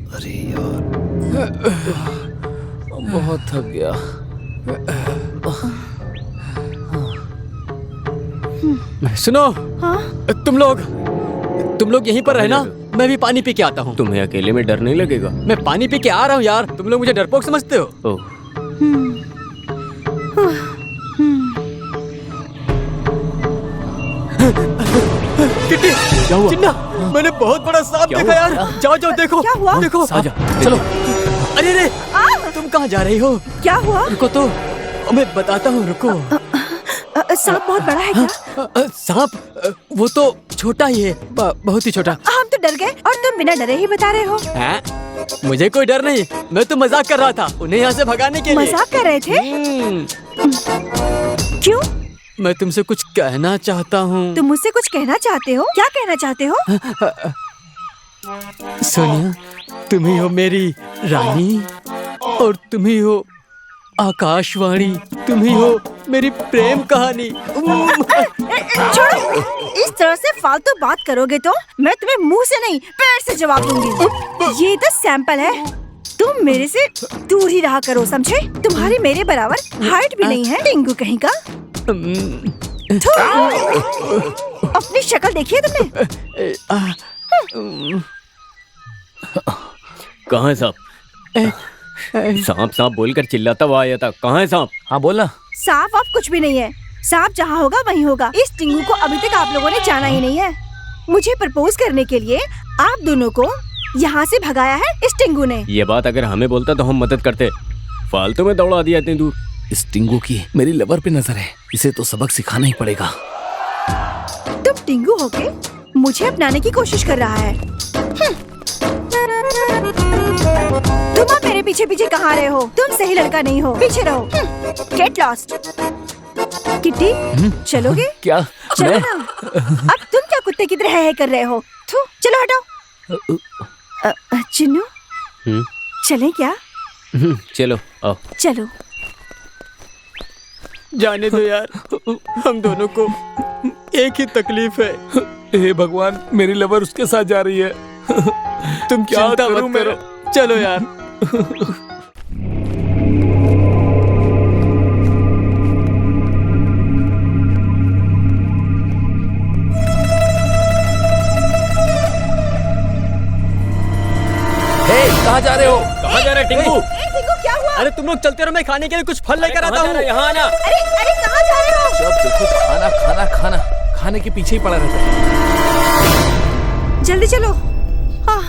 अरे यार, बहुत थक गया। सुनो, तुम लोग यहीं पर रहना, मैं भी पानी पी के आता हूँ। तुम्हें अकेले में डर नहीं लगेगा? मैं पानी पी के आ रहा हूँ यार। तुम लोग मुझे डरपोक समझते हो? ओह, किट्टी, क्या हुआ? चिन्ना, मैंने बहुत बड़ा सांप क्या देखा हुआ? यार। जाओ जाओ देखो। क्या हुआ? देखो। आजा, चलो। अरे रे, तुम कहाँ जा रही हो? क्या हुआ? रुको तो, मैं बताता हूँ, रुको। सांप बहुत बड़ा है क्या? सांप? वो तो छोटा ही है, बहुत ही छोटा। हम तो डर गए और तुम बिना डरे ही बता रहे हो। हैं? मुझे कोई डर नहीं, मैं तो मजाक कर रहा था उन्हें यहाँ से भगाने के लिए। मजाक कर रहे थे? क्यों? मैं तुमसे कुछ कहना चाहता हूँ। तुम मुझसे कुछ कहना चाहते हो? क्या कहना चाहते हो? सोनिया, तुम ही हो मेरी रानी और तुम ही हो आकाशवाणी। तुम ही हो मेरी प्रेम कहानी। छोड़ो, इस तरह से फालतू बात करोगे तो मैं तुम्हें मुंह से नहीं पैर से जवाब दूंगी। ये तो सैंपल है। तुम मेरे से दूर ही रहा करो, समझे? तुम्हारी मेरे बराबर हाइट भी नहीं है, टिंगू कहीं का। अपनी शक्ल देखी है तुमने? कहाँ है सांप? सांप सांप बोलकर चिल्लाता हुआ आया था। कहाँ है सांप? हाँ बोलना। सांप आप कुछ भी नहीं है। सांप जहाँ होगा वहीं होगा। इस टिंगू को अभी तक आप लोगों ने जाना ही नहीं है। मुझे प्रपोज करने के लिए आप दोनों को यहाँ से भगाया है इस टिंगू ने। ये बात अगर हमें बोलता तो हम मदद करते। फालतू में दौड़ा दिया इतनी दूर। इस टिंगू की मेरी लवर पे नजर है, इसे तो सबक सिखाना ही पड़ेगा। तुम टिंगू होके मुझे अपनाने की कोशिश कर रहा है। तुम अब मेरे पीछे पीछे कहाँ रहे हो? तुम सही लड़का नहीं हो, पीछे रहो। Get lost. किट्टी, चलोगे? क्या? चलो ना। अब तुम क्या कुत्ते की तरह है कर रहे हो? थू, चलो हटाओ। चिन्नू, चलें क्या? चलो आओ। चलो। जाने दो यार, हम दोनों को एक ही तकलीफ है। हे भगवान, मेरी लवर उसके साथ जा रही है। तुम क्या चिंता करूं मत मैं? करो, चलो यार। हे, कहाँ जा रहे हो? कहाँ जा रहे टिंकू? टिंकू, क्या हुआ? अरे तुम लोग चलते रहो, मैं खाने के लिए कुछ फल लेकर आता हूँ। यहाँ आना। अरे अरे, कहाँ जा रहे हो? जब देखो खाना खाना खाना, खाने के पीछे ही पड़ा रहता है। जल्दी चलो। हाँ।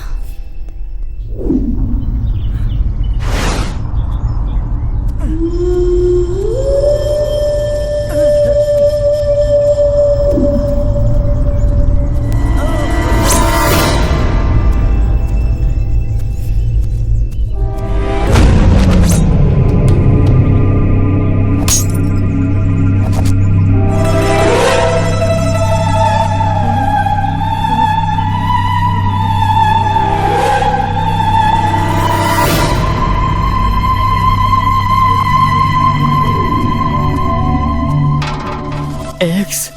एक्स,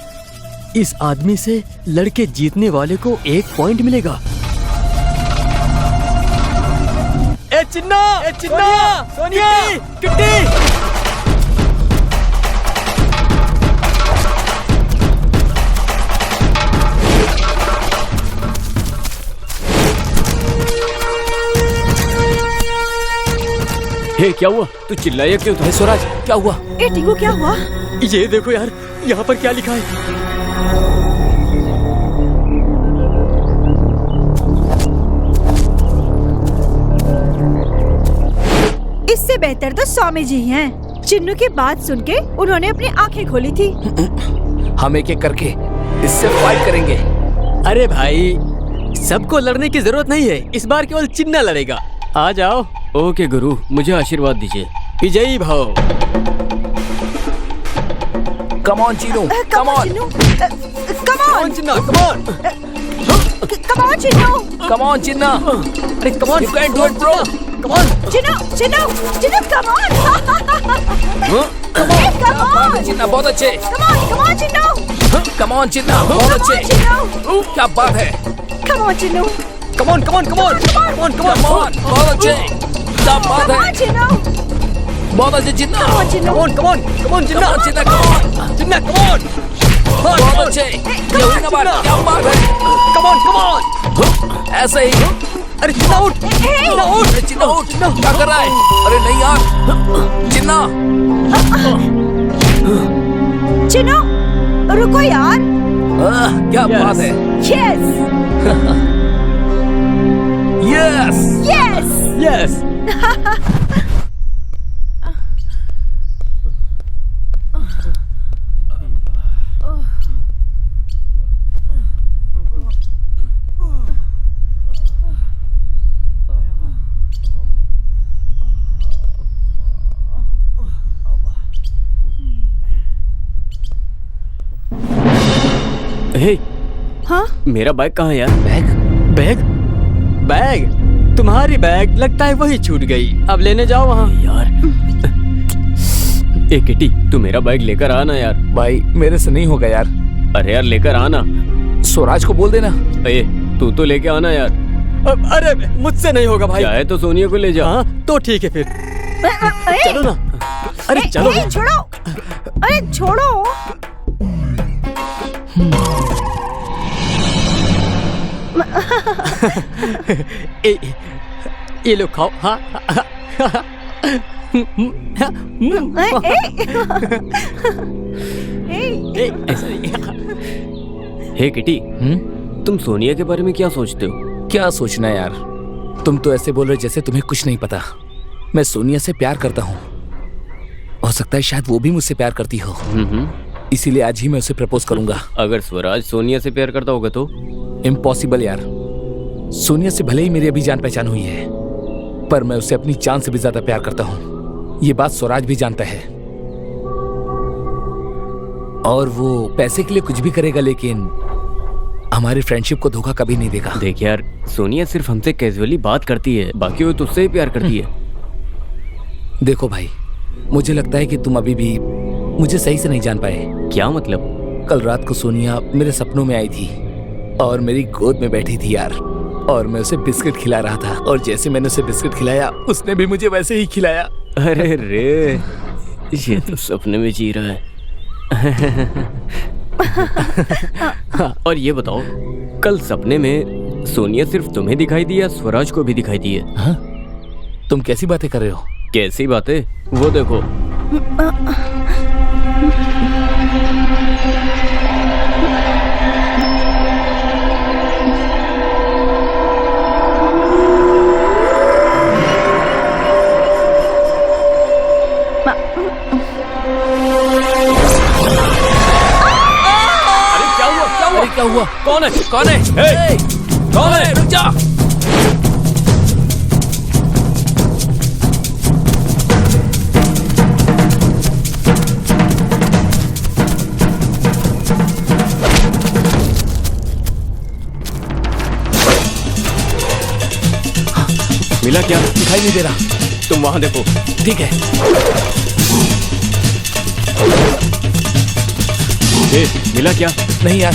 इस आदमी से लड़के जीतने वाले को 1 पॉइंट मिलेगा। ए चिन्ना, सोनिया, किट्टी। हे क्या हुआ? तू चिल्लाया क्यों था? स्वराज, क्या हुआ? ए टिंकू, क्या हुआ? ये देखो यार, यहाँ पर क्या लिखा है? इससे बेहतर तो स्वामी जी हैं। चिन्नू की बात सुन के उन्होंने अपनी आंखें खोली थी। हम एक एक करके इससे फाइट करेंगे। अरे भाई, सबको लड़ने की जरूरत नहीं है, इस बार केवल चिन्ना लड़ेगा। आ जाओ। ओके गुरु, मुझे आशीर्वाद दीजिए। विजयी भव। Come on Cheenu, come on, Chinnu, come on, Chinna, come on. Come on Chinnu, come on Chinna. अरे come on, You can do it, bro. Come on. Chinnu, Chinnu, Chinnu, come on, come on, Chinna, बहुत अच्छे। Come on Chinnu, come on Chinna, बहुत अच्छे। चिन्नू, क्या बात है? Come on Chinnu, come on, come on, come on, come on, come on, बहुत अच्छे। क्या बात कम ऑन है? चिन्नू, बहुत अच्छे Chinna. Come on Chinnu, come on, come on, come on, come Chinna, on Chinna, come on. Chinna, come on. बहुत अच्छे। ये हुई ना बात, क्या बात है? Come on, come on. ऐसे ही। अरे चिन्ना उठ, चिन्ना उठ, अरे चिन्ना उठ, क्या कर रहा है? अरे नहीं यार, चिन्ना। चिन्नू, रुको यार। क्या बात है? Yes, yes, yes. यस। हे, हाँ? मेरा बैग कहाँ है यार? बैग, बैग, बैग, तुम्हारी बैग लगता है वही छूट गई। अब लेने जाओ वहाँ। यार, ए किटी, तू मेरा बैग लेकर आना यार। भाई मेरे से नहीं होगा यार। अरे यार लेकर आना। स्वराज को बोल देना। ए, तू तो लेके आना यार। अरे मुझसे नहीं होगा भाई। चाहे तो सोनिया को ले जा। हाँ तो ठीक है फिर, चलो ना। अरे चलो। छोड़ो, अरे छोड़ो। ये लो खाओ। हाँ। ऐसा नहीं। हे किटी, तुम सोनिया के बारे में क्या सोचते हो? क्या सोचना यार, तुम तो ऐसे बोल रहे जैसे तुम्हें कुछ नहीं पता। मैं सोनिया से प्यार करता हूँ। हो सकता है शायद वो भी मुझसे प्यार करती हो, इसीलिए आज ही मैं उसे प्रपोज करूंगा। अगर स्वराज सोनिया से प्यार करता होगा तो? इम्पॉसिबल यार। सोनिया से भले ही मेरी अभी जान पहचान हुई है, पर मैं उसे अपनी जान से भी ज्यादा प्यार करता हूँ। ये बात स्वराज भी जानता है, और वो पैसे के लिए कुछ भी करेगा, लेकिन हमारी फ्रेंडशिप को धोखा कभी नहीं देगा। देख यार, सोनिया सिर्फ हमसे कैजुअली बात करती है, बाकी वो तुझसे ही प्यार करती है। देखो भाई, मुझे लगता है कि तुम अभी भी मुझे सही से नहीं जान पाए। क्या मतलब? कल रात को सोनिया मेरे सपनों में आई थी और मेरी गोद में बैठी थी यार, और मैं उसे बिस्किट खिला रहा था, और जैसे मैंने उसे बिस्किट खिलाया उसने भी मुझे वैसे ही खिलाया। अरे रे, ये तो सपने में जी रहा है। और ये बताओ, कल सपने में सोनिया सिर्फ तुम्हें दिखाई दी या स्वराज को भी दिखाई दी है? हाँ? तुम कैसी बातें कर रहे हो? कैसी बातें? वो देखो। अरे क्या हुआ? कौन है? कौन है? हे! कौन है? रुक जा। मिला क्या? दिखाई नहीं दे रहा। तुम वहां देखो। ठीक है। हे, मिला क्या? नहीं यार।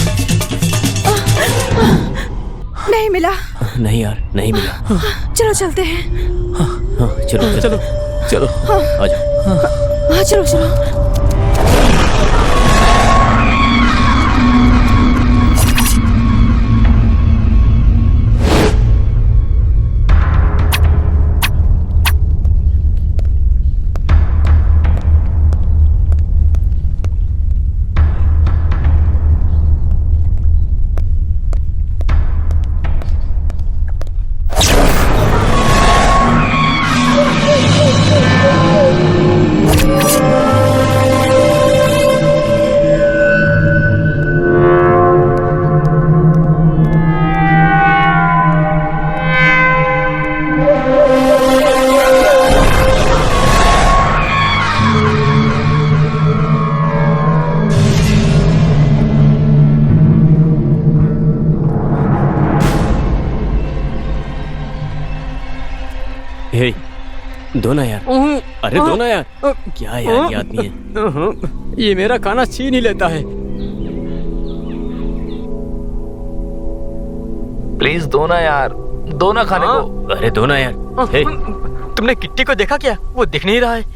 नहीं मिला। नहीं यार, नहीं मिला। चलो चलते हैं। हाँ, चलो चलो चलो आ जाओ। हाँ चलो चलो। हे, दो ना यार। अरे दो ना यार। क्या यार, ये आदमी है। ये मेरा खाना छीन ही लेता है। प्लीज दो ना यार, दो ना खाने को। अरे दो ना यार। हे, तुमने किट्टी को देखा क्या? वो दिख नहीं रहा है।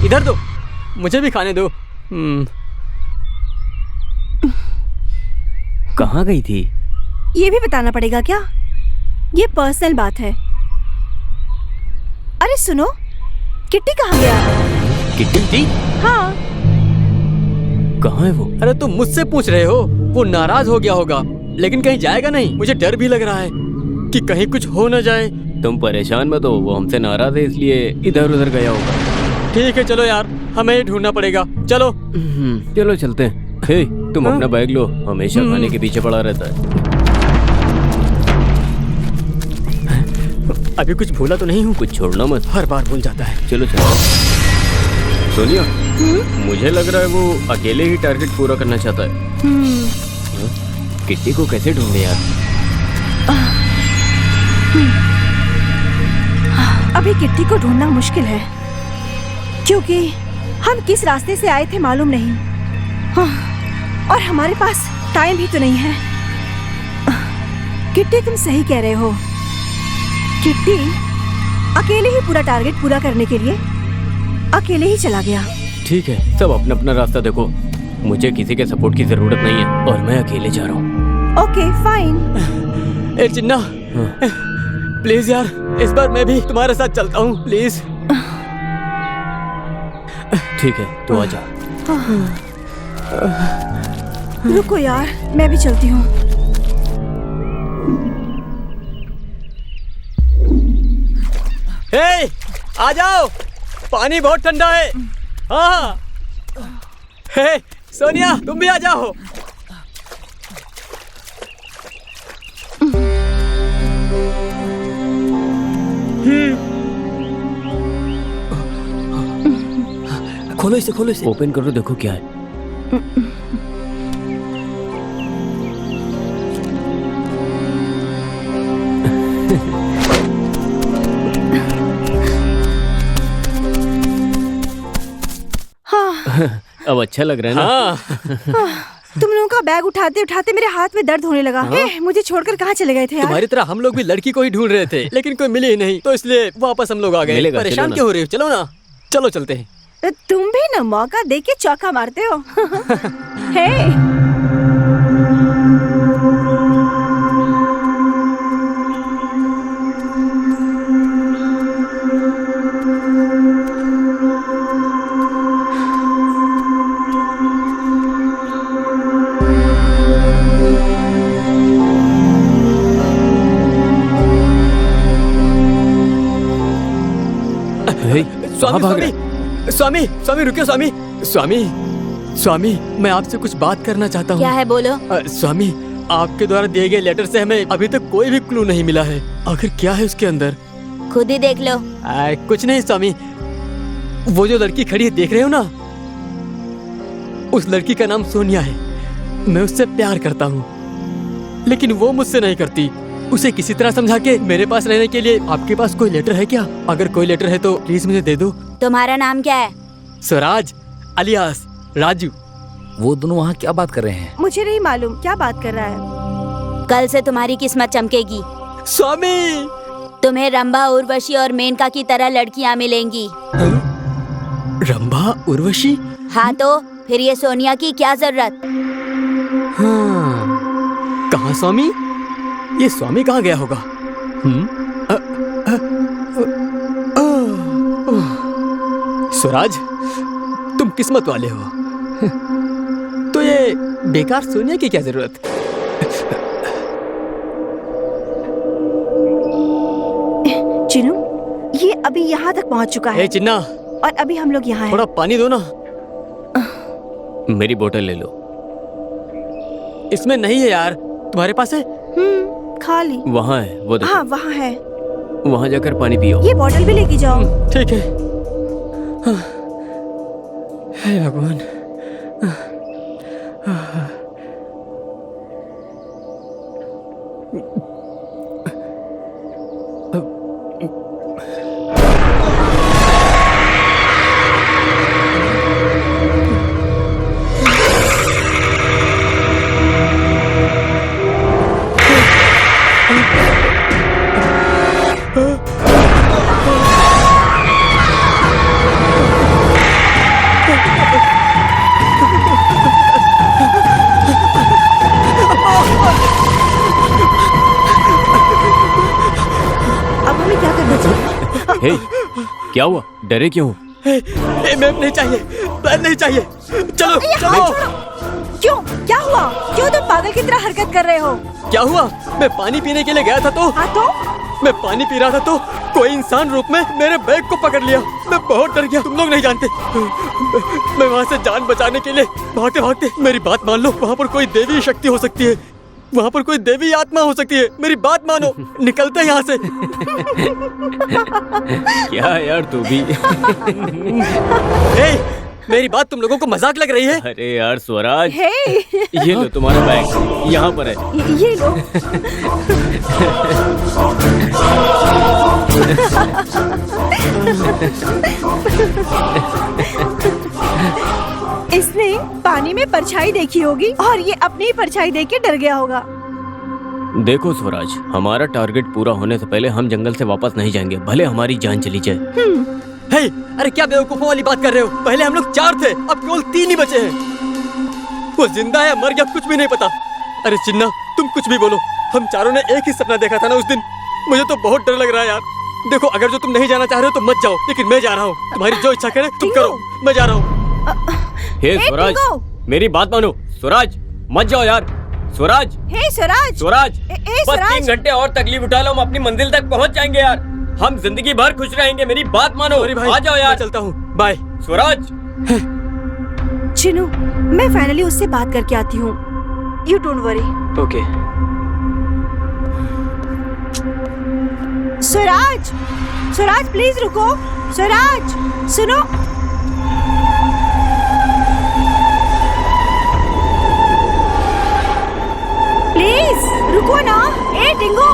इधर दो, मुझे भी खाने दो। कहाँ गई थी? ये भी बताना पड़ेगा क्या? ये पर्सनल बात है। अरे सुनो, किट्टी कहाँ गया? किट्टी? हाँ, कहाँ है वो? अरे तुम मुझसे पूछ रहे हो? वो नाराज हो गया होगा, लेकिन कहीं जाएगा नहीं। मुझे डर भी लग रहा है कि कहीं कुछ हो न जाए। तुम परेशान मत हो, वो हमसे नाराज है इसलिए इधर उधर गया होगा। ठीक है चलो यार, हमें ही ढूंढना पड़ेगा। चलो। चलो चलते हैं। हे, तुम अपना बैग लो, हमेशा खाने के पीछे पड़ा रहता है। अभी कुछ भूला तो नहीं हूँ? कुछ छोड़ना मत, हर बार भूल जाता है। चलो चलो। सोनिया, मुझे लग रहा है वो अकेले ही टारगेट पूरा करना चाहता है। किट्टी को कैसे ढूंढे यार? अभी किट्टी को ढूंढना मुश्किल है, क्योंकि हम किस रास्ते से आए थे मालूम नहीं। और हमारे पास टाइम भी तो नहीं है। किट्टी, तुम सही कह रहे हो। किट्टी अकेले ही पूरा टारगेट पूरा करने के लिए अकेले ही चला गया। ठीक है, सब अपना अपना रास्ता देखो। मुझे किसी के सपोर्ट की जरूरत नहीं है और मैं अकेले जा रहा हूँ। Okay fine. A Chinna, please यार, इस बार मैं भी तुम्हारे साथ चलता हूँ, प्लीज। ठीक है, तो आजा। रुको यार, मैं भी चलती हूँ। हे, आ जाओ, पानी बहुत ठंडा है। हाँ। हे, सोनिया तुम भी आ जाओ। खोलो इसे, खोलो इसे। ओपन करो, देखो क्या है। अब अच्छा लग रहा है ना? तुम लोगों का बैग उठाते उठाते मेरे हाथ में दर्द होने लगा। मुझे छोड़कर कहाँ चले गए थे यार? तुम्हारी तरह हम लोग भी लड़की को ही ढूंढ रहे थे, लेकिन कोई मिली ही नहीं, तो इसलिए वापस हम लोग आ गए। मिलेगा, परेशान चलो क्यों हो रहे हो? चलो ना, चलो चलते हैं। तुम भी ना मौका दे के चौका मारते हो। हे, स्वामी, स्वामी, स्वामी, स्वामी रुकिए। स्वामी, स्वामी, स्वामी, मैं आपसे कुछ बात करना चाहता हूँ। क्या है, बोलो। स्वामी, आपके द्वारा दिए गए लेटर से हमें अभी तक कोई भी क्लू नहीं मिला है। आखिर क्या है उसके अंदर? खुद ही देख लो। कुछ नहीं स्वामी, वो जो लड़की खड़ी है देख रहे हो ना, उस लड़की का नाम सोनिया है। मैं उससे प्यार करता हूँ, लेकिन वो मुझसे नहीं करती। उसे किसी तरह समझा के मेरे पास रहने के लिए आपके पास कोई लेटर है क्या? अगर कोई लेटर है तो प्लीज मुझे दे दो। तुम्हारा नाम क्या है? स्वराज अलियास राजू। वो दोनों वहाँ क्या बात कर रहे हैं? मुझे नहीं मालूम क्या बात कर रहा है। कल से तुम्हारी किस्मत चमकेगी। स्वामी, तुम्हें रंभा, उर्वशी और मेनका की तरह लड़कियाँ मिलेंगी। रंभा, उर्वशी? हाँ तो फिर ये सोनिया की क्या जरूरत? हाँ, कहाँ स्वामी? ये स्वामी कहाँ गया होगा? स्वराज, तुम किस्मत वाले हो। तो ये बेकार सोनिया की क्या जरूरत? चिनू, ये अभी यहाँ तक पहुँच चुका है। चिन्ना, और अभी हम लोग यहाँ हैं। थोड़ा पानी दो ना। मेरी बोतल ले लो। इसमें नहीं है यार, तुम्हारे पास है? खाली वहाँ है, वो देखो। हाँ वहाँ है। वहाँ जाकर पानी पियो। ये बॉटल भी लेके जाओ। ठीक है। हे भगवान। हे, क्या हुआ? डरे क्यों? मैप नहीं चाहिए, प्लान नहीं चाहिए। चलो चलो। क्यों? क्या हुआ? क्यों तुम पागल की तरह हरकत कर रहे हो? क्या हुआ? मैं पानी पीने के लिए गया था तो हाँ तो मैं पानी पी रहा था तो कोई इंसान रूप में मेरे बैग को पकड़ लिया। मैं बहुत डर गया, तुम लोग नहीं जानते। मैं वहाँ से जान बचाने के लिए भागते भागते, मेरी बात मान लो, वहाँ पर कोई देवी शक्ति हो सकती है, वहाँ पर कोई देवी आत्मा हो सकती है। मेरी बात मानो, निकलते हैं यहाँ से। क्या यार तू भी? मेरी बात तुम लोगों को मजाक लग रही है? अरे यार स्वराज, हे ये लो तुम्हारा बैग, यहाँ पर है। ये लो। इसने पानी में परछाई देखी होगी और ये अपनी ही परछाई देख के डर गया होगा। देखो स्वराज, हमारा टारगेट पूरा होने से पहले हम जंगल से वापस नहीं जाएंगे, भले हमारी जान चली जाए। हे, अरे क्या बेवकूफों वाली बात कर रहे हो? पहले हम लोग 4 थे, अब केवल 3 ही बचे हैं। वो जिंदा है मर गया कुछ भी नहीं पता। अरे चिन्ना, तुम कुछ भी बोलो, हम चारों ने एक ही सपना देखा था ना उस दिन। मुझे तो बहुत डर लग रहा है यार। देखो, अगर जो तुम नहीं जाना चाह रहे हो तो मत जाओ, लेकिन मैं जा रहा हूँ। तुम्हारी जो इच्छा करे तुम करो, मैं जा रहा हूँ। हे स्वराज, मेरी बात मानो। स्वराज मत जाओ यार। स्वराज, हे स्वराज, स्वराज, बस स्वराज। 3 घंटे और तकलीफ उठा लो, हम अपनी मंजिल तक पहुंच जाएंगे यार। हम जिंदगी भर खुश रहेंगे, मेरी बात मानो। अरे भाई, आ जाओ यार। मैं चलता हूँ, बाय। स्वराज, चिनू, मैं फाइनली उससे बात करके आती हूँ। You don't worry. Okay. Swaraj, Swaraj please रुको। स्वराज सुनो। प्लीज रुको ना। ए टिंगू,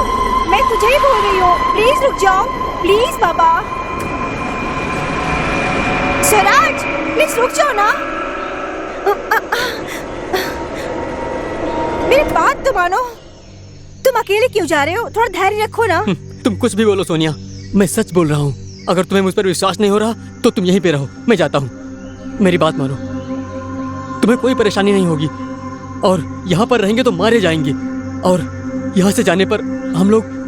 मैं तुझे ही बोल रही हूँ, प्लीज रुक जाओ। Please Baba. स्वराज प्लीज रुक जाओ ना। मेरी बात तो मानो। तुम अकेले क्यों जा रहे हो? थोड़ा धैर्य रखो ना। तुम कुछ भी बोलो सोनिया, मैं सच बोल रहा हूँ। अगर तुम्हें मुझ पर विश्वास नहीं हो रहा तो तुम यहीं पे रहो, मैं जाता हूँ। मेरी बात मानो, तुम्हें कोई परेशानी नहीं होगी, और यहाँ पर रहेंगे तो मारे जाएंगे, और यहाँ से जाने पर हम लोग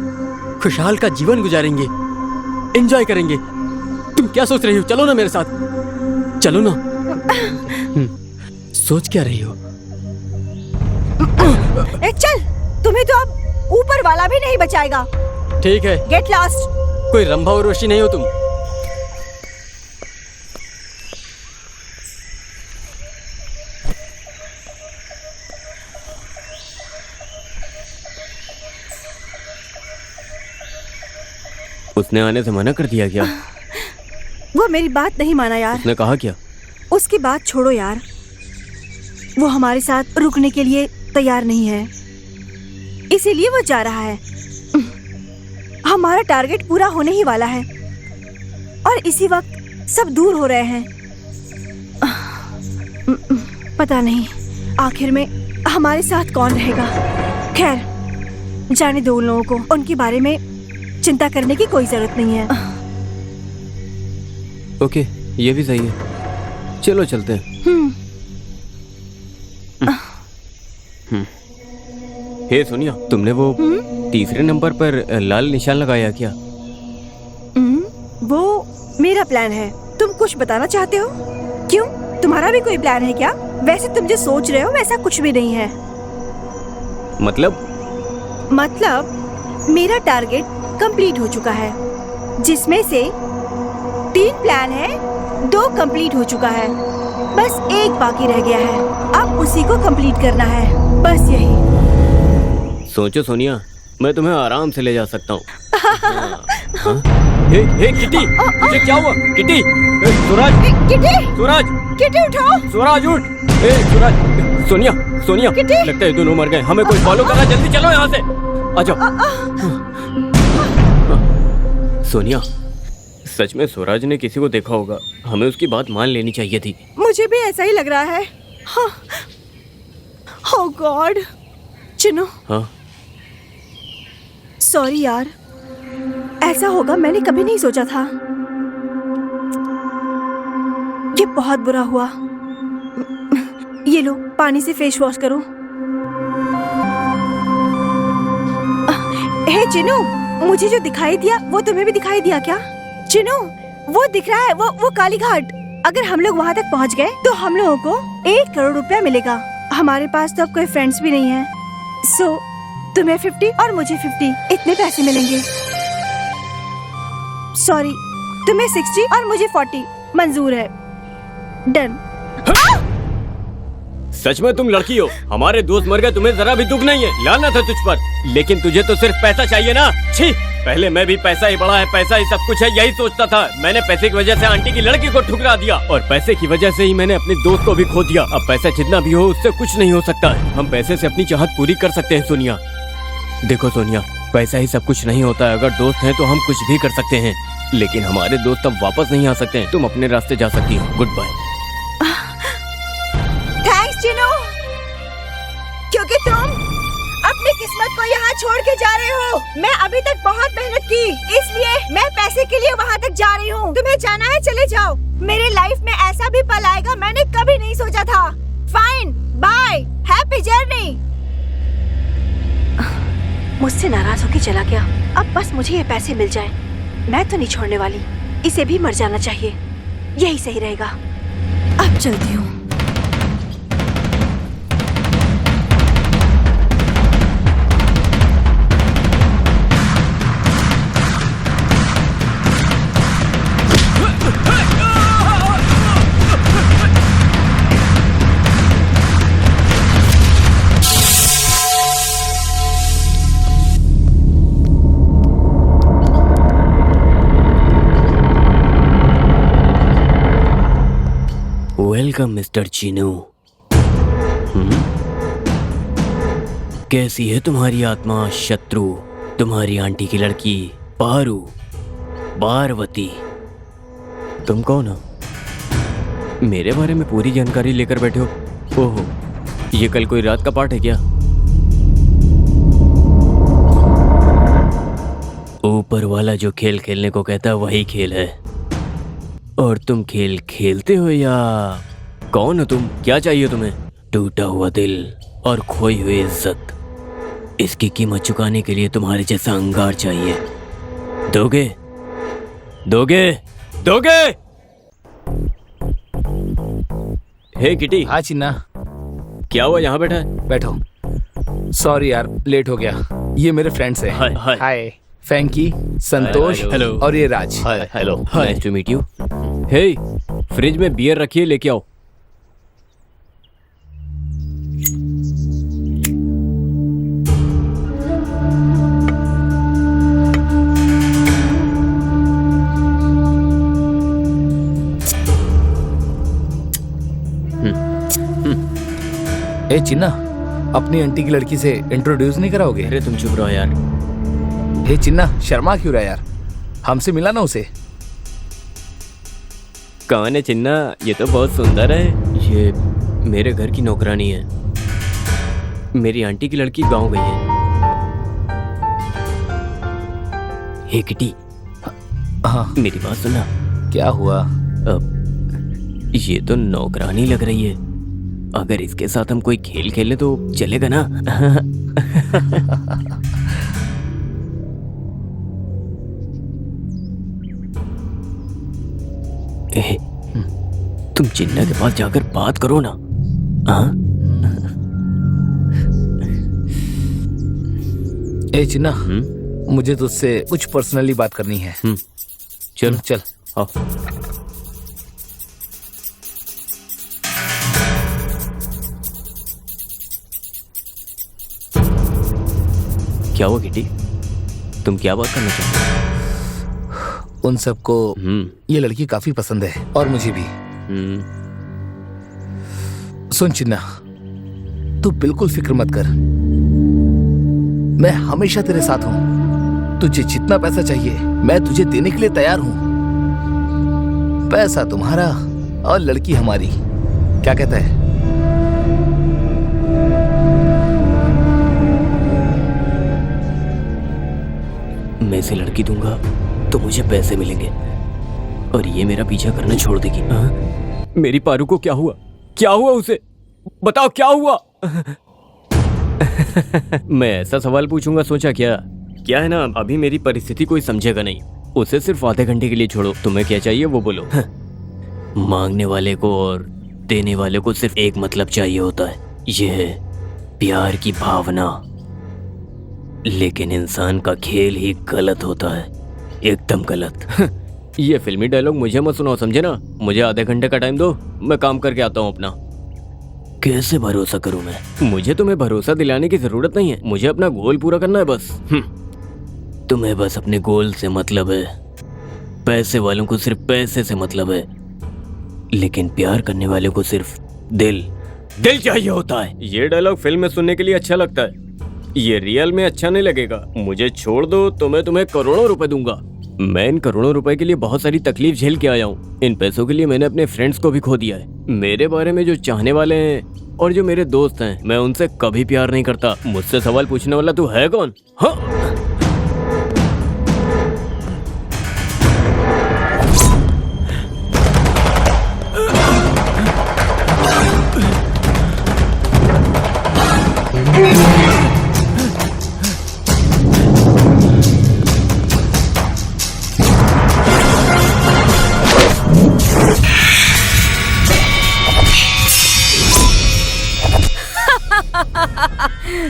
खुशहाल का जीवन गुजारेंगे, एंजॉय करेंगे। तुम क्या सोच रही हो? चलो ना मेरे साथ, चलो ना। सोच क्या रही हो? चल, तुम्हें तो अब ऊपर वाला भी नहीं बचाएगा। ठीक है, गेट लॉस्ट। कोई रंभा उर्वशी नहीं हो तुम। उसने आने से मना कर दिया क्या? वो मेरी बात नहीं माना यार। उसने कहा क्या? उसकी बात छोड़ो यार, वो हमारे साथ रुकने के लिए तैयार नहीं है, इसीलिए वो जा रहा है। हमारा टारगेट पूरा होने ही वाला है और इसी वक्त सब दूर हो रहे हैं। पता नहीं आखिर में हमारे साथ कौन रहेगा। खैर, जाने दो उन लोगों को, उनके बारे में चिंता करने की कोई जरूरत नहीं है। ओके, ये भी सही है। चलो चलते हैं। हे सोनिया, तुमने वो तीसरे नंबर पर लाल निशान लगाया क्या? वो मेरा प्लान है। तुम कुछ बताना चाहते हो? क्यों, तुम्हारा भी कोई प्लान है क्या? वैसे तुम जो सोच रहे हो वैसा कुछ भी नहीं है। मतलब मेरा टारगेट कंप्लीट हो चुका है, जिसमें से 3 प्लान है, 2 कंप्लीट हो चुका है, बस 1 बाकी रह गया है। अब उसी को कंप्लीट करना है, बस यही। सोचो सोनिया, मैं तुम्हें आराम से ले जा सकता हूँ। हे किटी, तुझे क्या हुआ? किटी, सूरज, सूरज, किटी उठाओ। सूरज उठ। हे सूरज, सोनिया, सोनिया, लगता है दोनों मर गए। हमें कोई फॉलो कर रहा है, जल्दी चलो यहाँ से। आ जाओ। सोनिया, सच में सूरज ने किसी को देखा होगा, हमें उसकी बात मान लेनी चाहिए थी। मुझे भी ऐसा ही लग रहा है। हाँ। ओह गॉड। चिन्नू, हाँ, सॉरी यार, ऐसा होगा मैंने कभी नहीं सोचा था। ये बहुत बुरा हुआ। ये लो, पानी से फेस वॉश करो। हे चिन्नू, मुझे जो दिखाई दिया वो तुम्हें भी दिखाई दिया क्या? चिनू, वो दिख रहा है, वो काली घाट। अगर हम लोग वहाँ तक पहुँच गए तो हम लोगों को 1 करोड़ रुपया मिलेगा। हमारे पास तो अब कोई फ्रेंड्स भी नहीं है। सो तुम्हें 50 और मुझे 50, इतने पैसे मिलेंगे। सॉरी, तुम्हें 60 और मुझे 40 मंजूर है। डन। सच में तुम लड़की हो। हमारे दोस्त मर गए, तुम्हें जरा भी दुख नहीं है। लाना था तुझ पर, लेकिन तुझे तो सिर्फ पैसा चाहिए ना। छी, पहले मैं भी पैसा ही बड़ा है, पैसा ही सब कुछ है, यही सोचता था। मैंने पैसे की वजह से आंटी की लड़की को ठुकरा दिया और पैसे की वजह से ही मैंने अपने दोस्त को भी खो दिया। अब पैसा जितना भी हो उससे कुछ नहीं हो सकता है। हम पैसे से अपनी चाहत पूरी कर सकते हैं सोनिया। देखो सोनिया, पैसा ही सब कुछ नहीं होता है। अगर दोस्त हैं तो हम कुछ भी कर सकते हैं, लेकिन हमारे दोस्त अब वापस नहीं आ सकते हैं। तुम अपने रास्ते जा सकती हो। Good bye. थैंक्स चिनू, क्योंकि तुम अपनी किस्मत को यहाँ छोड़ के जा रहे हो। मैं अभी तक बहुत मेहनत की, इसलिए मैं पैसे के लिए वहाँ तक जा रही हूँ। तुम्हें जाना है, चले जाओ। मेरे लाइफ में ऐसा भी पल आएगा, मैंने कभी नहीं सोचा था। Fine, bye, happy journey. मुझसे नाराज होके चला गया। अब बस मुझे ये पैसे मिल जाए। मैं तो नहीं छोड़ने वाली, इसे भी मर जाना चाहिए, यही सही रहेगा। अब चलती हूँ। Welcome mister Chinu. कैसी है तुम्हारी आत्मा शत्रु, तुम्हारी आंटी की लड़की पारू, पार्वती? तुम कौन हो? मेरे बारे में पूरी जानकारी लेकर बैठे हो? ओहो, ये कल कोई रात का पाठ है क्या? ऊपर वाला जो खेल खेलने को कहता है वही खेल है, और तुम खेल खेलते हो या कौन हो तुम? क्या चाहिए तुम्हें? टूटा हुआ दिल और खोई हुई इज्जत, इसकी कीमत चुकाने के लिए तुम्हारे जैसा अंगार चाहिए। दोगे? दोगे? दोगे? हे किटी। हाँ चिन्ना। क्या हुआ, यहाँ बैठा है? बैठो। सॉरी यार, लेट हो गया। ये मेरे फ्रेंड्स हैं। Hi hi. Hi, Frankie, Santosh hello. और ये Raj. Hi hello, nice to meet you. Hey, fridge में बियर रखी है, लेके आओ। ए चिन्ना, अपनी आंटी की लड़की से इंट्रोड्यूस नहीं कराओगे? अरे तुम चुप रहो यार। हे चिन्ना, शर्मा क्यों रहा यार? हमसे मिला ना उसे। कौन है चिन्ना? ये तो बहुत सुंदर है। ये मेरे घर की नौकरानी है। मेरी आंटी की लड़की गांव गई है। हे किटी, हाँ मेरी बात सुनना। क्या हुआ? ये तो नौकरानी लग रही है। अगर इसके साथ हम कोई खेल खेले तो चलेगा ना? तुम चिन्ना के पास जाकर बात करो ना। हाँ? ए चिन्ना, मुझे तुझसे कुछ पर्सनली बात करनी है। चल चल आओ। क्या हुआ किटी? तुम क्या बात करना चाहते हो? उन सबको ये लड़की काफी पसंद है, और मुझे भी। सुन चिन्ना, तू बिल्कुल फिक्र मत कर। मैं हमेशा तेरे साथ हूं। तुझे जितना पैसा चाहिए मैं तुझे देने के लिए तैयार हूं। पैसा तुम्हारा और लड़की हमारी। क्या कहता है? मैं इसे लड़की दूंगा तो मुझे पैसे मिलेंगे, और ये मेरा पीछा करना छोड़ देगी। मेरी पारू को क्या हुआ? क्या हुआ उसे? बताओ क्या हुआ? मैं ऐसा सवाल पूछूंगा सोचा क्या? क्या है ना, अभी मेरी परिस्थिति कोई समझेगा नहीं। उसे सिर्फ आधे घंटे के लिए छोड़ो। तुम्हें क्या चाहिए वो बोलो। मांगने वाले को और देने वाले को सिर्फ एक मतलब चाहिए होता है, यह है प्यार की भावना। लेकिन इंसान का खेल ही गलत होता है, एकदम गलत। ये फिल्मी डायलॉग मुझे मत सुनाओ, समझे ना? मुझे आधे घंटे का टाइम दो, मैं काम करके आता हूँ अपना। कैसे भरोसा करूं मैं? मुझे तुम्हें भरोसा दिलाने की जरूरत नहीं है, मुझे अपना गोल पूरा करना है बस। तुम्हें बस अपने गोल से मतलब है, पैसे वालों को सिर्फ पैसे से मतलब है, लेकिन प्यार करने वाले को सिर्फ दिल चाहिए होता है। ये डायलॉग फिल्म में सुनने के लिए अच्छा लगता है, ये रियल में अच्छा नहीं लगेगा। मुझे छोड़ दो तो मैं तुम्हें करोड़ों रुपए दूंगा। मैं इन करोड़ों रुपए के लिए बहुत सारी तकलीफ झेल के आया हूँ। इन पैसों के लिए मैंने अपने फ्रेंड्स को भी खो दिया है। मेरे बारे में जो चाहने वाले हैं और जो मेरे दोस्त हैं, मैं उनसे कभी प्यार नहीं करता। मुझसे सवाल पूछने वाला तू है कौन? हाँ,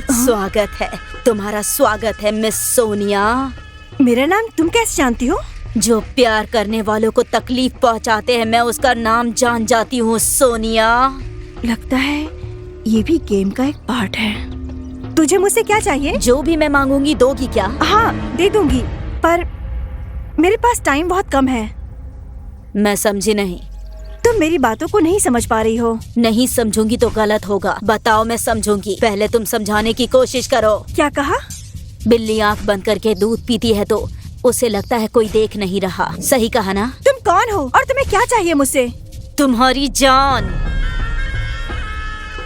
स्वागत है, तुम्हारा स्वागत है मिस सोनिया। मेरा नाम तुम कैसे जानती हो? जो प्यार करने वालों को तकलीफ पहुंचाते हैं, मैं उसका नाम जान जाती हूँ, सोनिया। लगता है ये भी गेम का एक पार्ट है। तुझे मुझसे क्या चाहिए? जो भी मैं मांगूंगी दोगी क्या? हाँ, दे दूंगी, पर मेरे पास टाइम बहुत कम है। मैं समझी नहीं। तुम मेरी बातों को नहीं समझ पा रही हो। नहीं समझूंगी तो गलत होगा। बताओ, मैं समझूंगी। पहले तुम समझाने की कोशिश करो। क्या कहा? बिल्ली आंख बंद करके दूध पीती है तो उसे लगता है कोई देख नहीं रहा। सही कहा ना? तुम कौन हो और तुम्हें क्या चाहिए मुझसे? तुम्हारी जान।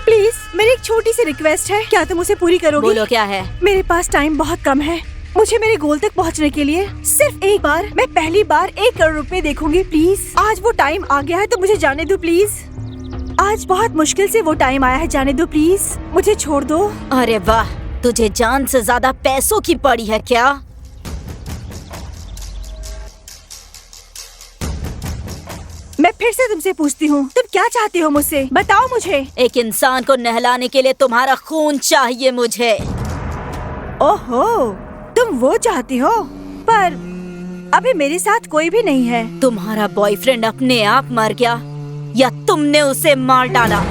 प्लीज, मेरी एक छोटी सी रिक्वेस्ट है, क्या तुम उसे पूरी करोगी? बोलो, क्या है? मेरे पास टाइम बहुत कम है। मुझे मेरे गोल तक पहुंचने के लिए सिर्फ एक बार, मैं पहली बार 1 करोड़ रुपए देखूंगी प्लीज। आज वो टाइम आ गया है तो मुझे जाने दो प्लीज। आज बहुत मुश्किल से वो टाइम आया है, जाने दो प्लीज, मुझे छोड़ दो। अरे वाह, तुझे जान से ज्यादा पैसों की पड़ी है क्या? मैं फिर से तुमसे पूछती हूँ, तुम क्या चाहती हो मुझसे? बताओ मुझे। एक इंसान को नहलाने के लिए तुम्हारा खून चाहिए मुझे। ओहो, तुम वो चाहती हो, पर अभी मेरे साथ कोई भी नहीं है। तुम्हारा बॉयफ्रेंड अपने आप मर गया या तुमने उसे मार डाला?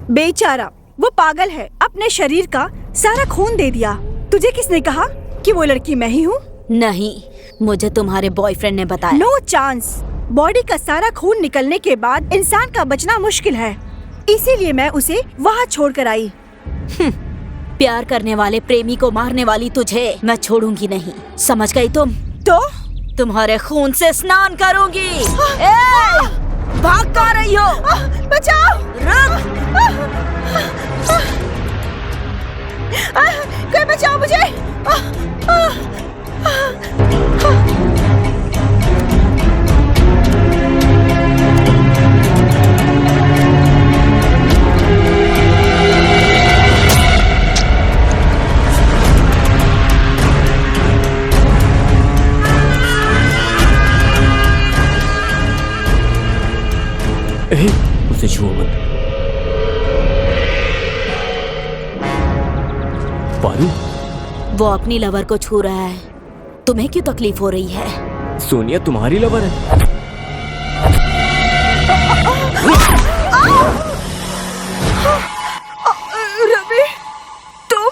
बेचारा, वो पागल है, अपने शरीर का सारा खून दे दिया। तुझे किसने कहा कि वो लड़की मैं ही हूँ? नहीं, मुझे तुम्हारे बॉयफ्रेंड ने बताया। No chance. बॉडी का सारा खून निकलने के बाद इंसान का बचना मुश्किल है, इसीलिए मैं उसे वहाँ छोड़ कर आई। प्यार करने वाले प्रेमी को मारने वाली तुझे मैं छोड़ूंगी नहीं, समझ गई तुम? तो तुम्हारे खून से स्नान करूंगी। भाग कर रही हो? बचाओ! कोई बचाओ मुझे! उसे छुओ मत। पारू, वो अपनी लवर को छू रहा है, तुम्हें क्यों तकलीफ हो रही है? सोनिया तुम्हारी लवर है? रवि, तुम?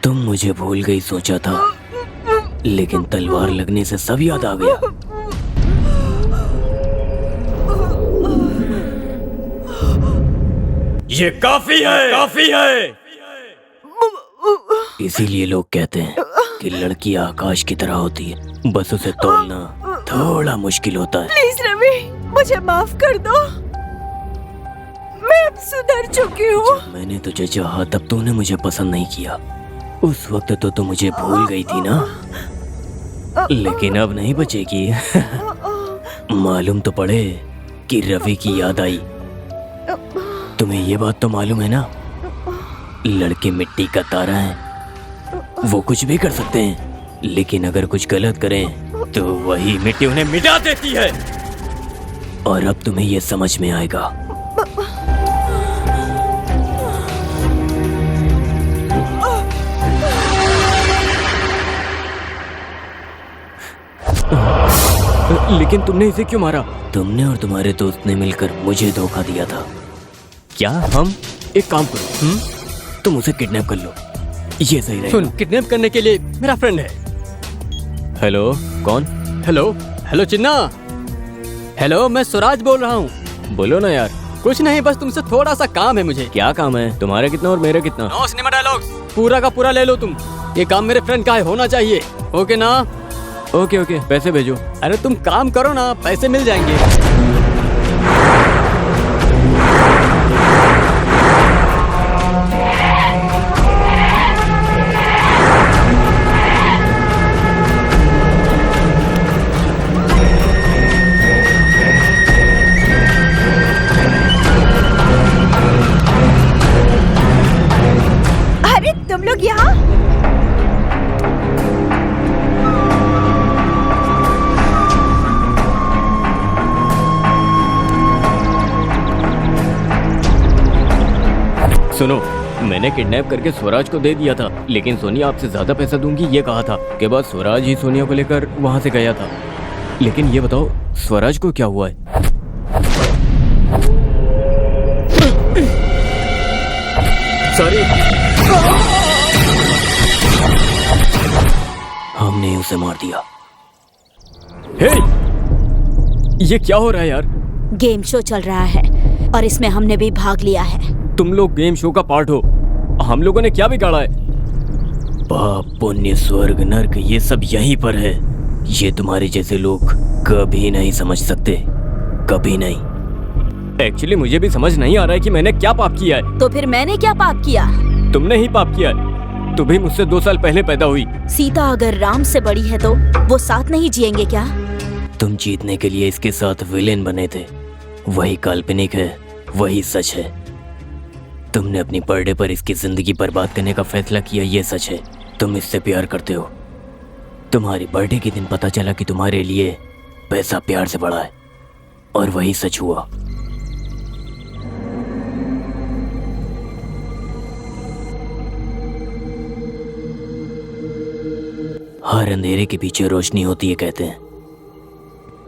तुम मुझे भूल गई सोचा था, लेकिन तलवार लगने से सब याद आ गया। ये काफी है, काफी है। इसीलिए लोग कहते हैं कि लड़की आकाश की तरह होती है, बस उसे तोलना थोड़ा मुश्किल होता है। प्लीज रवि, मुझे माफ कर दो। मैं सुधर चुकी हूँ। मैंने तुझे चाहा तब तूने मुझे पसंद नहीं किया। उस वक्त तो तू मुझे भूल गई थी ना, लेकिन अब नहीं बचेगी। मालूम तो पड़े कि रवि की याद आई। तुम्हें ये बात तो मालूम है ना, लड़के मिट्टी का तारा हैं। वो कुछ भी कर सकते हैं, लेकिन अगर कुछ गलत करें तो वही मिट्टी उन्हें मिटा देती है। और अब तुम्हें ये समझ में आएगा। लेकिन तुमने इसे क्यों मारा? तुमने और तुम्हारे दोस्त ने मिलकर मुझे धोखा दिया था। क्या? हम एक काम करो, तुम उसे किडनैप कर लो, ये सही रहेगा। सुन, किडनैप करने के लिए मेरा फ्रेंड है। हेलो, कौन? हेलो हेलो चिन्ना। हेलो, मैं स्वराज बोल रहा हूँ। बोलो ना यार। कुछ नहीं, बस तुमसे थोड़ा सा काम है मुझे। क्या काम है? तुम्हारे कितना और मेरे कितना? नो सिनेमा डायलॉग्स, पूरा का पूरा ले लो तुम। ये काम मेरे फ्रेंड का है, होना चाहिए। ओके ना? ओके ओके, पैसे भेजो। अरे तुम काम करो ना, पैसे मिल जाएंगे। अरे तुम लोग यहाँ? सुनो, मैंने किडनैप करके स्वराज को दे दिया था, लेकिन सोनिया आपसे ज्यादा पैसा दूंगी ये कहा था। के बाद स्वराज ही सोनिया को लेकर वहां से गया था। लेकिन ये बताओ, स्वराज को क्या हुआ है? सॉरी। हमने उसे मार दिया। हे, ये क्या हो रहा है यार? गेम शो चल रहा है और इसमें हमने भी भाग लिया है। तुम लोग गेम शो का पार्ट हो। हम लोगों ने क्या बिगाड़ा है? पाप पुण्य स्वर्ग नर्क ये सब यहीं पर है। ये तुम्हारे जैसे लोग कभी नहीं समझ सकते, कभी नहीं। एक्चुअली मुझे भी समझ नहीं आ रहा है कि मैंने क्या पाप किया है। तो फिर मैंने क्या पाप किया? तुमने ही पाप किया है। तू भी मुझसे 2 साल पहले पैदा हुई। सीता अगर राम से बड़ी है तो वो साथ नहीं जिएंगे क्या? तुम जीतने के लिए इसके साथ विलेन बने थे। वही काल्पनिक है, वही सच है। तुमने अपनी बर्थडे पर इसकी जिंदगी बर्बाद करने का फैसला किया, ये सच है। तुम इससे प्यार करते हो। तुम्हारी बर्थडे के दिन पता चला कि तुम्हारे लिए पैसा प्यार से बड़ा है, और वही सच हुआ। हर अंधेरे के पीछे रोशनी होती है कहते हैं।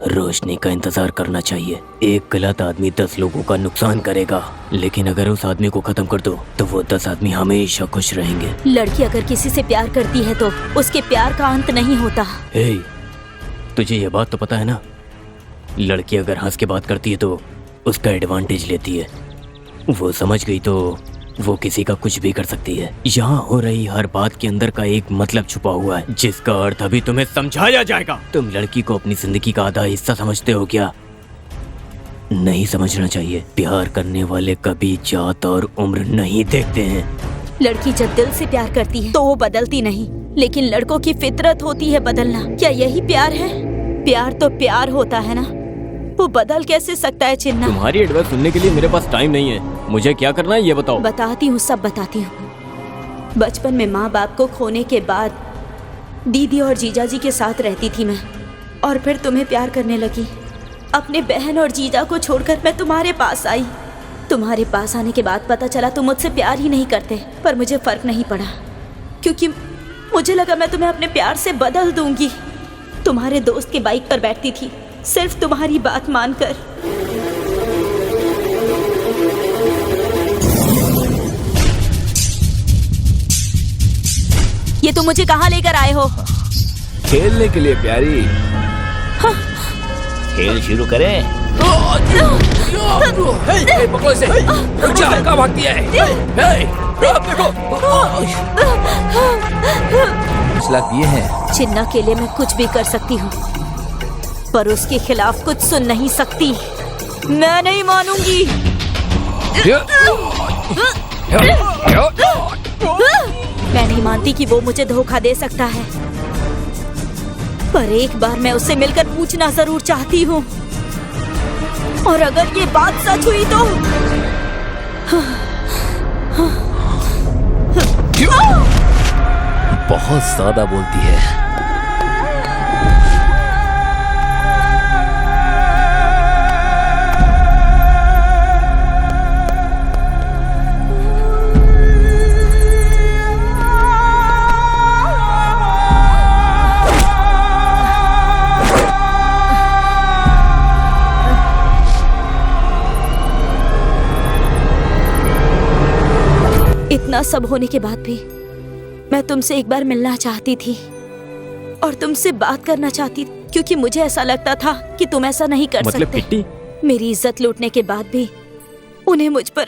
रोशनी का इंतजार करना चाहिए। एक गलत आदमी 10 लोगों का नुकसान करेगा, लेकिन अगर उस आदमी को खत्म कर दो तो वो 10 आदमी हमेशा खुश रहेंगे। लड़की अगर किसी से प्यार करती है तो उसके प्यार का अंत नहीं होता। हे, तुझे ये बात तो पता है ना, लड़की अगर हंस के बात करती है तो उसका एडवांटेज लेती है। वो समझ गई तो वो किसी का कुछ भी कर सकती है। यहाँ हो रही हर बात के अंदर का एक मतलब छुपा हुआ है, जिसका अर्थ अभी तुम्हें समझाया जाएगा। तुम लड़की को अपनी जिंदगी का आधा हिस्सा समझते हो क्या? नहीं समझना चाहिए। प्यार करने वाले कभी जात और उम्र नहीं देखते हैं। लड़की जब दिल से प्यार करती है तो वो बदलती नहीं, लेकिन लड़कों की फितरत होती है बदलना। क्या यही प्यार है? प्यार तो प्यार होता है ना, वो बदल कैसे सकता है चिन्ना? तुम्हारी एडवाइस सुनने के लिए मेरे पास टाइम नहीं है। मुझे क्या करना है ये बताओ। बताती हूँ, सब बताती हूँ। बचपन में माँ बाप को खोने के बाद दीदी और जीजा जी के साथ रहती थी मैं, और फिर तुम्हें प्यार करने लगी। अपने बहन और जीजा को छोड़कर मैं तुम्हारे पास आई। तुम्हारे पास आने के बाद पता चला तुम मुझसे प्यार ही नहीं करते, पर मुझे फर्क नहीं पड़ा, क्योंकि मुझे लगा मैं तुम्हें अपने प्यार से बदल दूंगी। तुम्हारे दोस्त के बाइक पर बैठती थी सिर्फ तुम्हारी बात मानकर। ये तुम मुझे कहाँ लेकर आए हो? खेलने के लिए प्यारी। हाँ। खेल शुरू करें। पकड़ो इसे। कहाँ भागती है? देखो। ये है। चिन्ना के लिए मैं कुछ भी कर सकती हूँ, पर उसके खिलाफ कुछ सुन नहीं सकती। मैं नहीं मानूंगी। मैं नहीं मानती कि वो मुझे धोखा दे सकता है, पर एक बार मैं उससे मिलकर पूछना जरूर चाहती हूँ। और अगर ये बात सच हुई तो बहुत ज्यादा बोलती है। इतना सब होने के बाद भी मैं तुमसे एक बार मिलना चाहती थी और तुमसे बात करना चाहती थी, क्योंकि मुझे ऐसा लगता था कि तुम ऐसा नहीं कर मतलब सकते। किट्टी? मेरी इज्जत लूटने के बाद भी उन्हें मुझ पर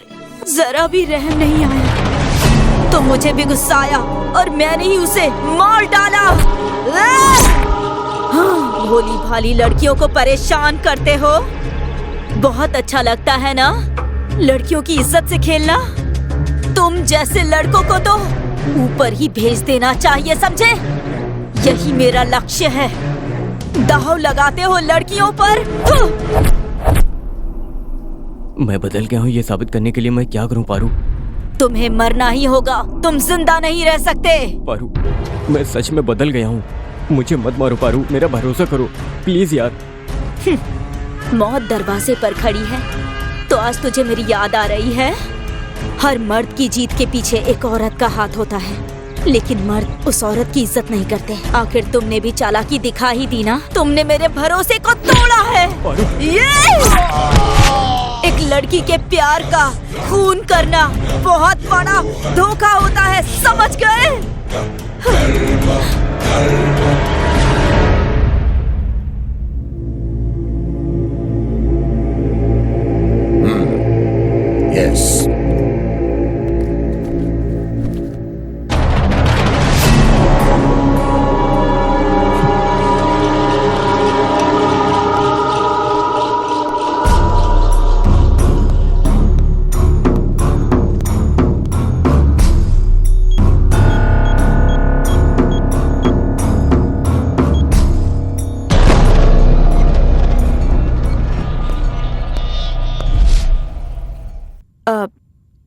जरा भी रहम नहीं आया, तो मुझे भी गुस्सा आया और मैंने ही उसे मार डाला। हाँ, भोली भाली लड़कियों को परेशान करते हो। बहुत अच्छा लगता है ना लड़कियों की इज्जत से खेलना। तुम जैसे लड़कों को तो ऊपर ही भेज देना चाहिए, समझे? यही मेरा लक्ष्य है। दाव लगाते हो लड़कियों पर। मैं बदल गया हूँ, ये साबित करने के लिए मैं क्या करूँ पारू? तुम्हें मरना ही होगा, तुम जिंदा नहीं रह सकते। पारू, मैं सच में बदल गया हूँ। मुझे मत मारो पारू, मेरा भरोसा करो प्लीज यार। मौत दरवाजे पर खड़ी है तो आज तुझे मेरी याद आ रही है। हर मर्द की जीत के पीछे एक औरत का हाथ होता है, लेकिन मर्द उस औरत की इज्जत नहीं करते। आखिर तुमने भी चालाकी दिखा ही दी ना, तुमने मेरे भरोसे को तोड़ा है। ये एक लड़की के प्यार का खून करना बहुत बड़ा धोखा होता है, समझ गए? यस।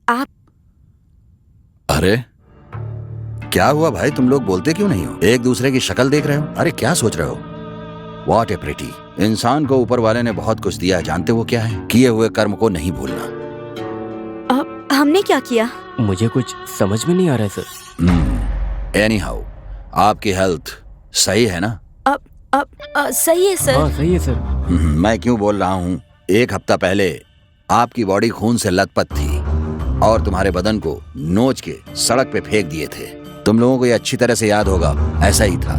आप अरे क्या हुआ भाई, तुम लोग बोलते क्यों नहीं हो? एक दूसरे की शक्ल देख रहे हो? अरे क्या सोच रहे हो? What A pretty. इंसान को ऊपर वाले ने बहुत कुछ दिया है, जानते हो क्या है? किए हुए कर्म को नहीं भूलना। हमने क्या किया? मुझे कुछ समझ में नहीं आ रहा है सर। एनी हाउ, आपकी हेल्थ सही है ना? सही है सर। हाँ सही है सर। मैं क्यों बोल रहा हूँ, एक हफ्ता पहले आपकी बॉडी खून से लथपथ थी और तुम्हारे बदन को नोच के सड़क पे फेंक दिए थे। तुम लोगों को ये अच्छी तरह से याद होगा, ऐसा ही था।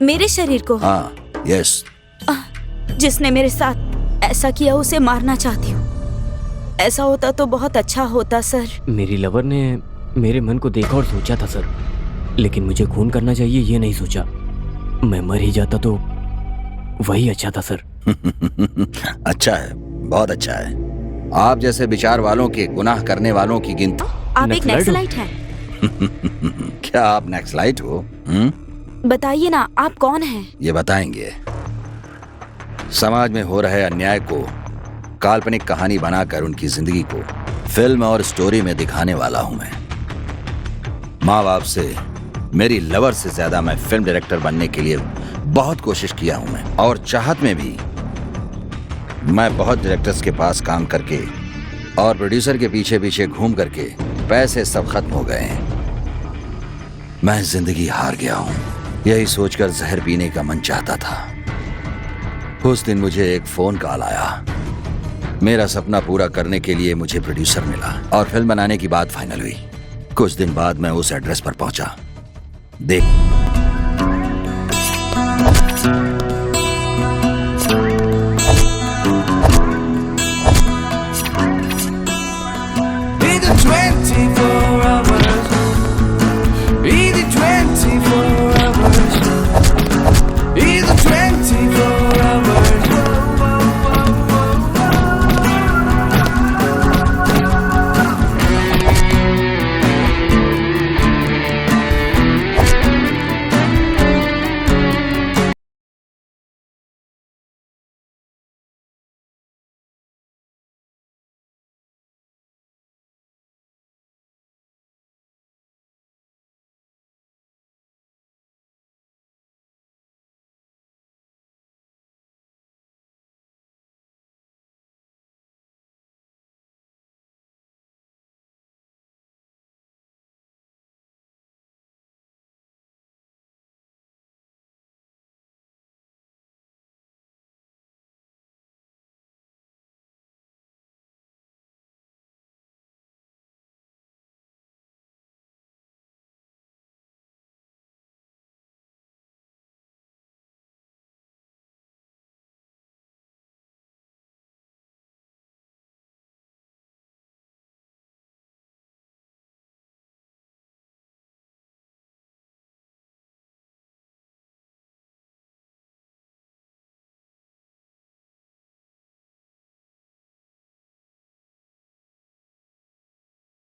मेरे शरीर को? हाँ, यस। जिसने मेरे साथ ऐसा किया उसे मारना चाहती हूँ। ऐसा होता तो बहुत अच्छा होता सर। मेरी लवर ने मेरे मन को देखा और सोचा था सर, लेकिन मुझे खून करना चाहिए ये नहीं सोचा। मैं मर ही जाता तो वही अच्छा था सर। अच्छा है, बहुत अच्छा है। आप जैसे विचार वालों के गुनाह करने वालों की गिनती। आप एक नक्सलाइट हैं। क्या आप नक्सलाइट हो? बताइए ना, आप कौन हैं? ये बताएंगे। समाज में हो रहे अन्याय को काल्पनिक कहानी बनाकर उनकी जिंदगी को फिल्म और स्टोरी में दिखाने वाला हूं मैं। माँ बाप से, मेरी लवर से ज्यादा मैं फिल्म डायरेक्टर बनने के लिए बहुत कोशिश किया हूं मैं, और चाहत में भी मैं बहुत डायरेक्टर्स के पास काम करके और प्रोड्यूसर के पीछे पीछे घूम करके पैसे सब खत्म हो गए हैं। मैं जिंदगी हार गया हूं, यही सोचकर जहर पीने का मन चाहता था। उस दिन मुझे एक फोन कॉल आया। मेरा सपना पूरा करने के लिए मुझे प्रोड्यूसर मिला और फिल्म बनाने की बात फाइनल हुई। कुछ दिन बाद मैं उस एड्रेस पर पहुंचा। देख